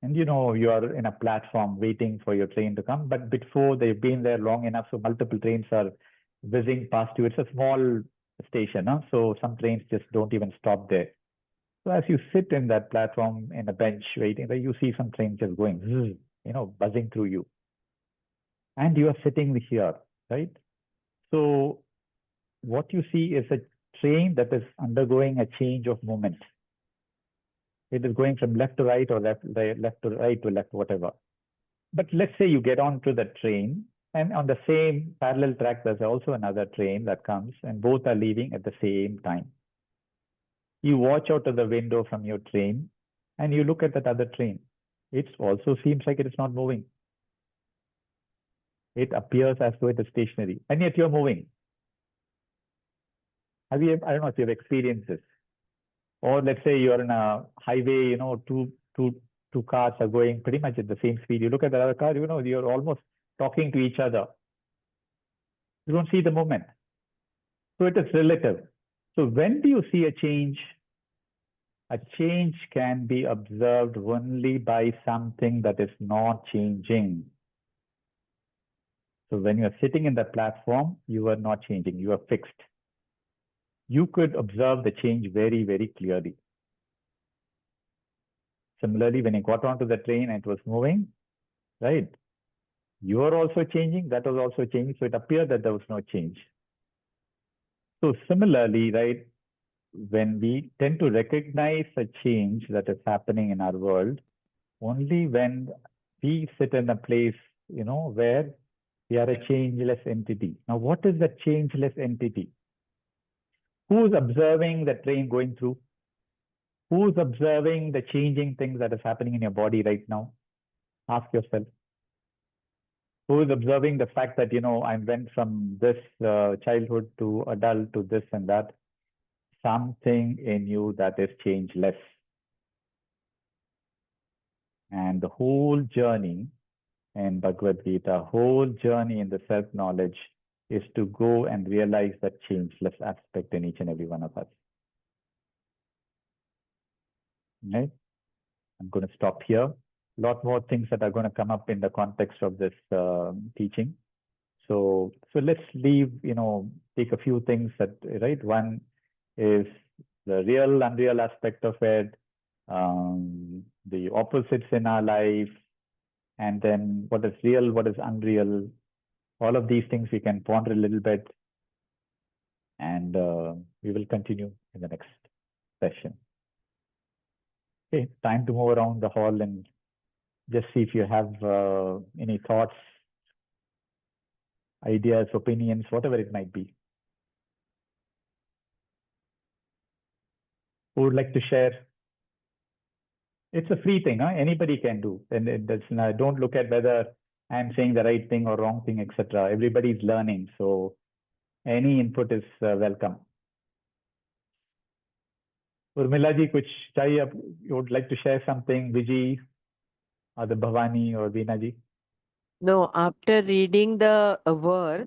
and you are in a platform waiting for your train to come, but before they've been there long enough, so multiple trains are whizzing past you. It's a small station, huh? So some trains just don't even stop there. So as you sit in that platform in a bench waiting, you see some trains just going, buzzing through you, and you are sitting here, right? So what you see is a train that is undergoing a change of moment. It is going from left to right or left to right to left, whatever. But let's say you get onto the train, and on the same parallel track, there's also another train that comes, and both are leaving at the same time. You watch out of the window from your train, and you look at that other train. It also seems like it is not moving. It appears as though it is stationary, and yet you're moving. I don't know if you've experienced this. Or let's say you're in a highway, two cars are going pretty much at the same speed. You look at the other car, you're almost talking to each other. You don't see the movement. So it is relative. So when do you see a change? A change can be observed only by something that is not changing. So when you're sitting in the platform, you are not changing, you are fixed. You could observe the change very, very clearly. Similarly, when you got onto the train and it was moving, right? You are also changing, that was also changing. So it appeared that there was no change. So similarly, right, when we tend to recognize a change that is happening in our world, only when we sit in a place, where we are a changeless entity. Now, what is the changeless entity? Who's observing the train going through? Who's observing the changing things that is happening in your body right now? Ask yourself. Who is observing the fact that, I went from this childhood to adult to this and that? Something in you that is changeless. And the whole journey in Bhagavad Gita, whole journey in the self-knowledge is to go and realize that changeless aspect in each and every one of us. Right? I'm going to stop here. A lot more things that are going to come up in the context of this teaching. So let's take a few things that, right? One is the real, unreal aspect of it, the opposites in our life, and then what is real, what is unreal. All of these things we can ponder a little bit, and we will continue in the next session. Okay, time to move around the hall and just see if you have any thoughts, ideas, opinions, whatever it might be. Who would like to share? It's a free thing, huh? Anybody can do. And don't look at whether I'm saying the right thing or wrong thing, etc. Everybody's learning, so any input is welcome. Urmila ji, kuch chahiye, you would like to share something, Vijay, or the Bhavani or Veena ji? No, after reading the verse,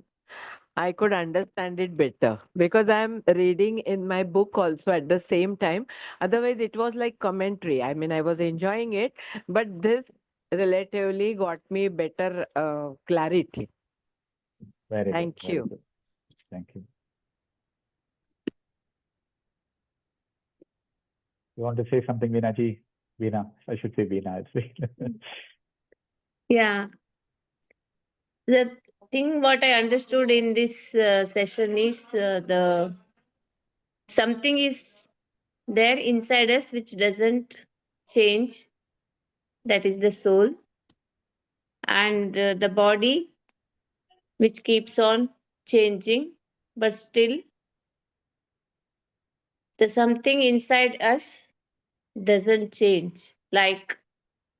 I could understand it better because I'm reading in my book also at the same time. Otherwise, it was like commentary. I mean, I was enjoying it, but this relatively got me better clarity. Very Thank good. Very you. good. Thank you. You want to say something, Veena ji? Veena, I should say Veena. Yeah, the thing what I understood in this session is the something is there inside us which doesn't change. That is the soul, and the body which keeps on changing, but still the something inside us doesn't change, like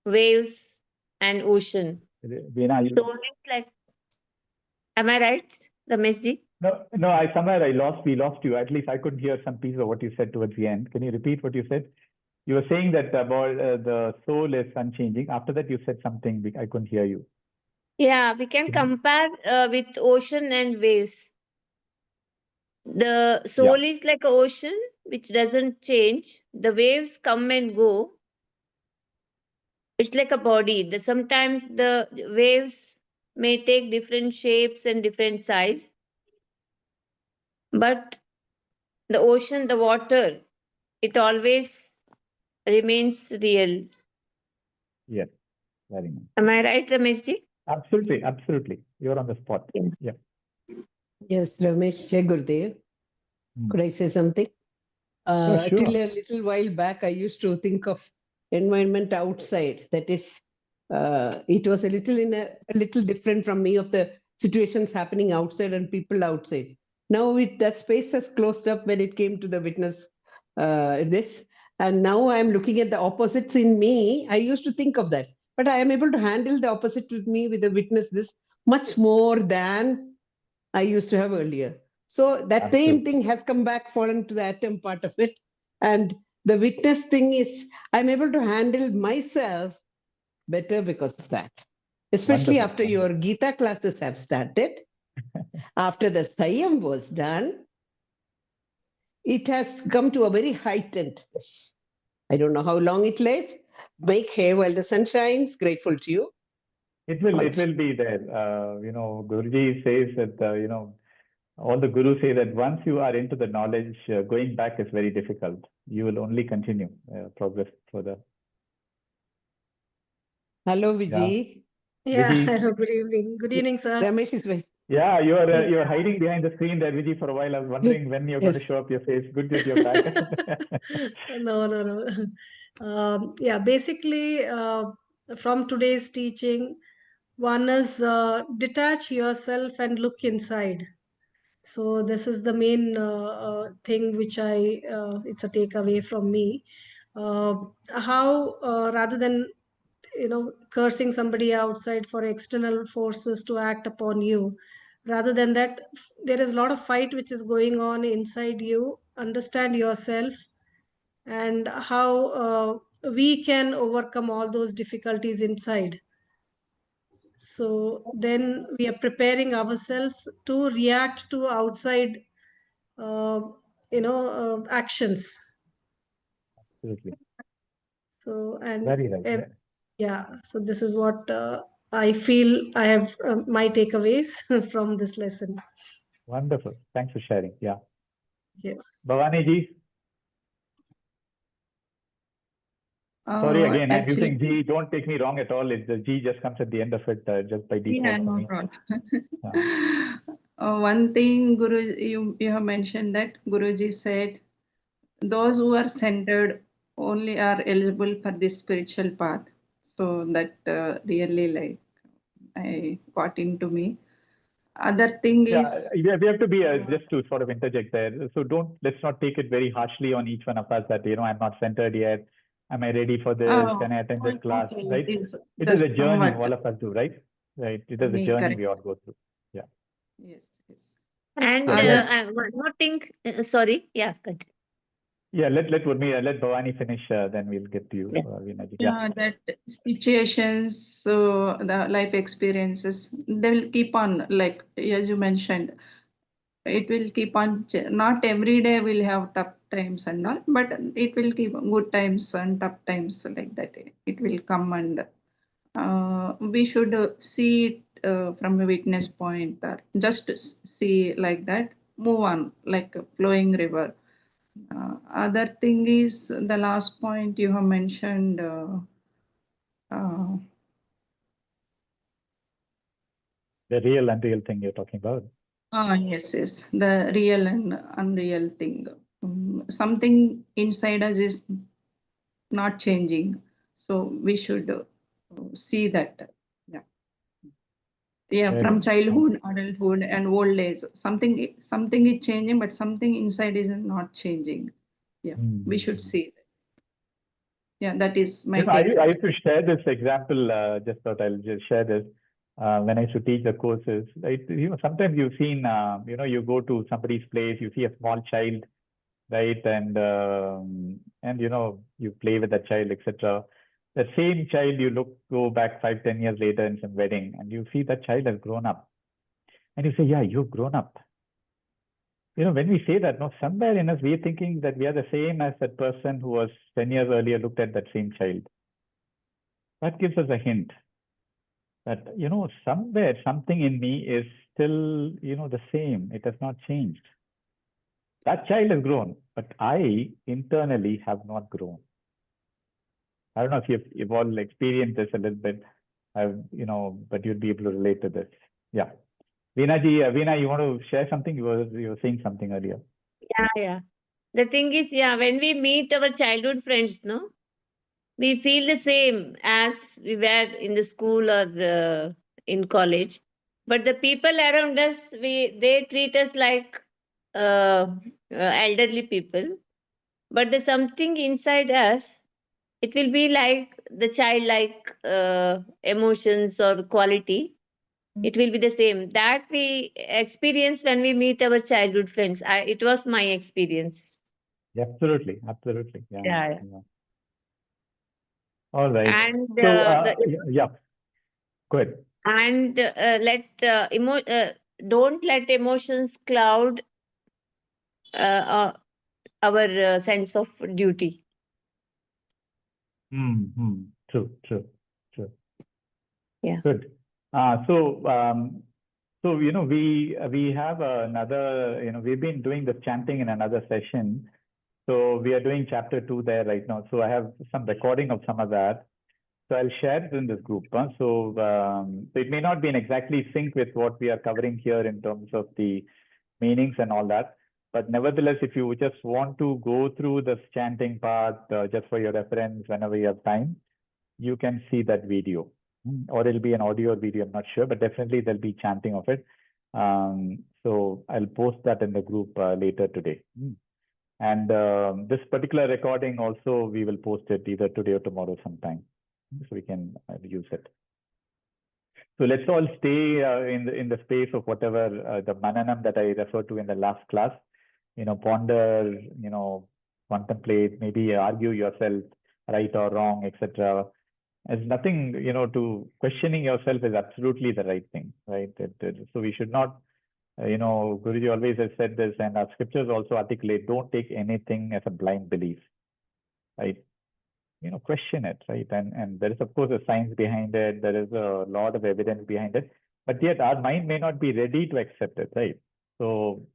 waves and ocean. Veena, you... Soul is like, am I right, Ramesh ji? No, we lost you. At least I could hear some piece of what you said towards the end. Can you repeat what you said? You were saying that about the soul is unchanging. After that, you said something. I couldn't hear you. Yeah, we can compare with ocean and waves. The soul is like an ocean which doesn't change. The waves come and go. It's like a body. Sometimes the waves may take different shapes and different size. But the ocean, the water, it always remains real. Yes, very nice. Am I right, Ramesh ji? Absolutely, absolutely. You're on the spot. Yeah. Yes, Ramesh, Jai Gurudev. Could I say something? Sure. Till a little while back, I used to think of environment outside. That is, it was a little different from me of the situations happening outside and people outside. Now that space has closed up when it came to the witness this. And now I'm looking at the opposites in me. I used to think of that. But I am able to handle the opposite with me with the witness this much more than I used to have earlier. So that same thing has come back, fallen to the atom part of it. And the witness thing is I'm able to handle myself better because of that. Especially Wonderful, after your Gita classes have started, after the Sayam was done, it has come to a very heightened this. I don't know how long it lasts. Make hay while the sun shines. Grateful to you. It will be there. Guruji says that, all the gurus say that once you are into the knowledge, going back is very difficult. You will only continue progress further. Hello, Vijay. Yeah, Viji. hello, good evening. Good evening, sir. Ramesh is very. Yeah, you are hiding behind the screen there, Viji, for a while. I was wondering when you're going to Yes. show up your face. Good that you're back. No. Yeah, basically, from today's teaching, one is detach yourself and look inside. So this is the main thing which it's a takeaway from me. How rather than cursing somebody outside for external forces to act upon you, rather than that, there is a lot of fight which is going on inside you. Understand yourself and how we can overcome all those difficulties inside. So then we are preparing ourselves to react to outside actions. Absolutely. So and Very right. yeah, so this is what I feel I have my takeaways from this lesson. Wonderful. Thanks for sharing. Yeah. Yeah. Bhavani ji. Sorry again, I'm Actually, using G. Don't take me wrong at all. The G just comes at the end of it just by default yeah, for no me. problem. One thing, Guru, you have mentioned that Guruji said, those who are centered only are eligible for this spiritual path. So that really I got into me. Other thing is, we have to be just to sort of interject there. So let's not take it very harshly on each one of us that I'm not centered yet. Am I ready for this? Can I attend this class? okay, Right? it is It is a just journey somewhat all of us do, right? Right. It is a journey correct. we all go through. Yeah. Yes. And one more thing, sorry, yeah, continue. Yeah, let Bhavani finish, then we'll get to you, Veena ji. Yeah, that situations, so the life experiences, they will keep on, like as you mentioned, it will keep on. Not every day we'll have tough times and all, but it will keep good times and tough times like that. It will come, and we should see it from a witness point, or just see like that, move on like a flowing river. Other thing is the last point you have mentioned. Uh, The real unreal thing you're talking about. yes, the real and unreal thing. Something inside us is not changing, so we should see that. Yeah, Very from nice. childhood, adulthood, and old age, something is changing, but something inside is not changing. Yeah, we should see that. Yeah, that is my I take. used to share this example, just thought I'll just share this. When I used to teach the courses, right? Sometimes you've seen, you go to somebody's place, you see a small child, right? And you play with that child, etc. The same child go back 5-10 years later in some wedding, and you see that child has grown up. And you say, yeah, you've grown up. When we say that, no, somewhere in us, we're thinking that we are the same as that person who was 10 years earlier looked at that same child. That gives us a hint that, somewhere something in me is still, the same. It has not changed. That child has grown, but I internally have not grown. I don't know if you've all experienced this a little bit, but you'll be able to relate to this. Yeah. Veena ji, Veena, you want to share something? You were saying something earlier. Yeah. The thing is, when we meet our childhood friends, no, we feel the same as we were in the school or in college. But the people around us, they treat us like elderly people. But there's something inside us, it will be like the childlike emotions or quality. It will be the same that we experience when we meet our childhood friends. It was my experience. Absolutely, absolutely. Yeah. Yeah, yeah. Yeah. All right. And So, the go ahead. and don't let emotions cloud our sense of duty. True, true, true. Yeah. Good. So we have another, we've been doing the chanting in another session. So we are doing chapter 2 there right now. So I have some recording of some of that. So I'll share it in this group. So it may not be in exactly sync with what we are covering here in terms of the meanings and all that. But nevertheless, if you just want to go through this chanting part, just for your reference, whenever you have time, you can see that video. Or it'll be an audio or video, I'm not sure, but definitely there'll be chanting of it. So I'll post that in the group later today. And this particular recording also, we will post it either today or tomorrow sometime, so we can use it. So let's all stay in the space of whatever the mananam that I referred to in the last class. Ponder, contemplate, maybe argue yourself, right or wrong, etc. There's nothing, to questioning yourself is absolutely the right thing, right? So we should not, Guruji always has said this, and our scriptures also articulate, don't take anything as a blind belief, right? Question it, right? And there is, of course, a science behind it. There is a lot of evidence behind it, but yet our mind may not be ready to accept it, right? So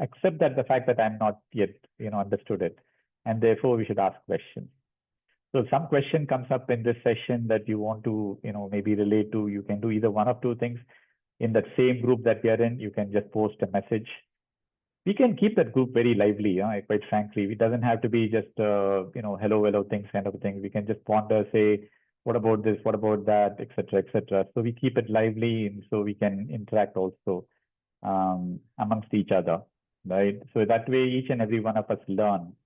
accept that the fact that I'm not yet, understood it, and therefore we should ask questions. So if some question comes up in this session that you want to, maybe relate to, you can do either one of two things. In that same group that we are in, you can just post a message. We can keep that group very lively, quite frankly. It doesn't have to be just, hello things kind of a thing. We can just ponder, say, what about this, what about that, etc., etc. So we keep it lively, and so we can interact also amongst each other, right? So that way, each and every one of us learn,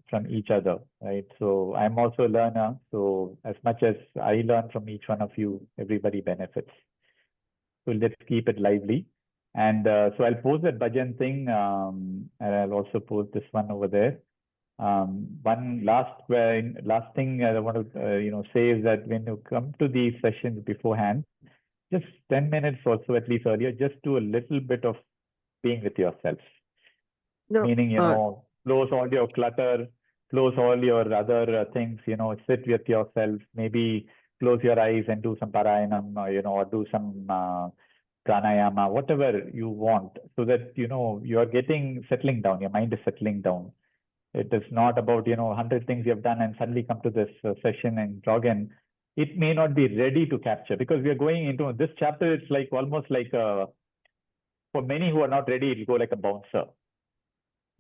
from each other, right? So I'm also a learner. So as much as I learn from each one of you, everybody benefits. So let's keep it lively. And so I'll post that bhajan thing, and I'll also post this one over there. One last thing I want to say is that when you come to these sessions beforehand, just 10 minutes or so at least earlier, just do a little bit of being with yourself. No, Meaning, close all your clutter, close all your other things, sit with yourself, maybe close your eyes and do some parayanam, or do some pranayama, whatever you want, so that, you're settling down, your mind is settling down. It is not about, 100 things you have done and suddenly come to this session and jog in. It may not be ready to capture, because we are going into this chapter. It's like almost like for many who are not ready, it'll go like a bouncer.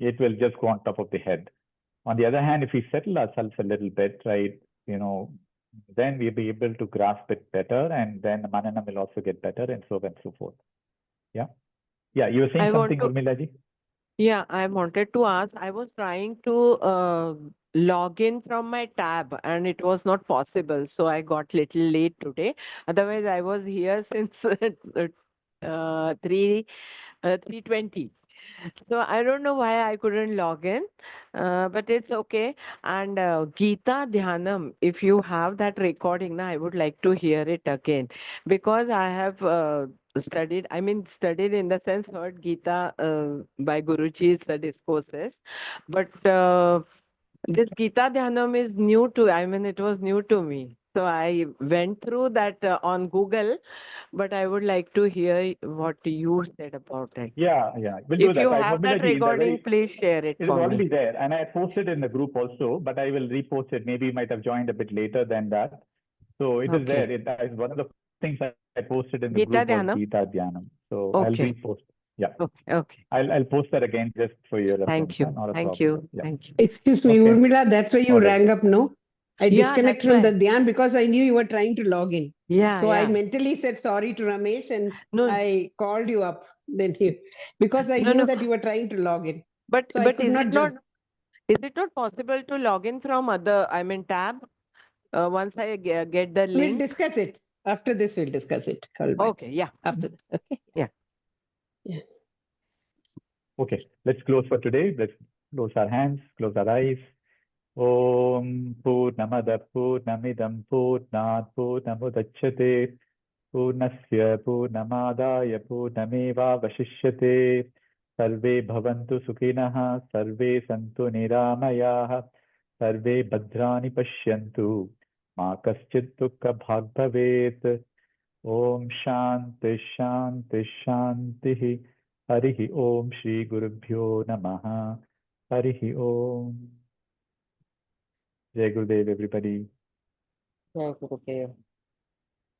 It will just go on top of the head. On the other hand, if we settle ourselves a little bit, right, then we'll be able to grasp it better, and then the manana will also get better, and so on and so forth. Yeah. Yeah, you were saying I want something, to, Urmila ji? yeah, I wanted to ask. I was trying to log in from my tab and it was not possible. So I got little late today. Otherwise, I was here since 3:20. So I don't know why I couldn't log in, but it's okay. And Geeta Dhyanam, if you have that recording, now I would like to hear it again, because I have studied, studied in the sense heard Geeta by Guruji's discourses, but this Geeta Dhyanam is new to, it was new to me. So I went through that on Google, but I would like to hear what you said about it. Yeah, we'll do If that. you Right, have Urmila that ji, recording, please share it it is for already me. there, and I posted in the group also, but I will repost it. Maybe you might have joined a bit later than that. So it is there. Okay. One of the things I posted in the Geeta group was Dhyanam? Geeta Dhyanam. So I'll Okay. repost. Yeah. Okay. I'll post that again just for your reference. Thank you. Not a Thank problem. you. Yeah. Thank you. Excuse me, Okay. Urmila, that's why you All right. rang up, no? I Yeah, disconnected that's from the why. dhyan because I knew you were trying to log in. Yeah, So I yeah. mentally said sorry to Ramesh and No, I called you up then because I no, knew no. that you were trying to log in. But So I could is not it join. not possible to log in from other, tab? Once I get the We'll link. discuss it. After this, we'll discuss it. Call back. Okay, yeah. After this. Okay. Yeah. Yeah. Okay, let's close for today. Let's close our hands, close our eyes. Om Purnamada Purnamidam Purnat Purnamudachyate Purnasya Purnamadaya Purnameva Vashishyate Sarve Bhavantu Sukhinah Sarve Santu Niramayaha Sarve Bhadrani Pashyantu Ma Kaschid Dukkha Bhag Bhavet. Om Shanti Shanti Shanti. Harihi Om Shri Gurubhyo Namaha. Harihi Om. Jai Gurudev, everybody. Jai Gurudev.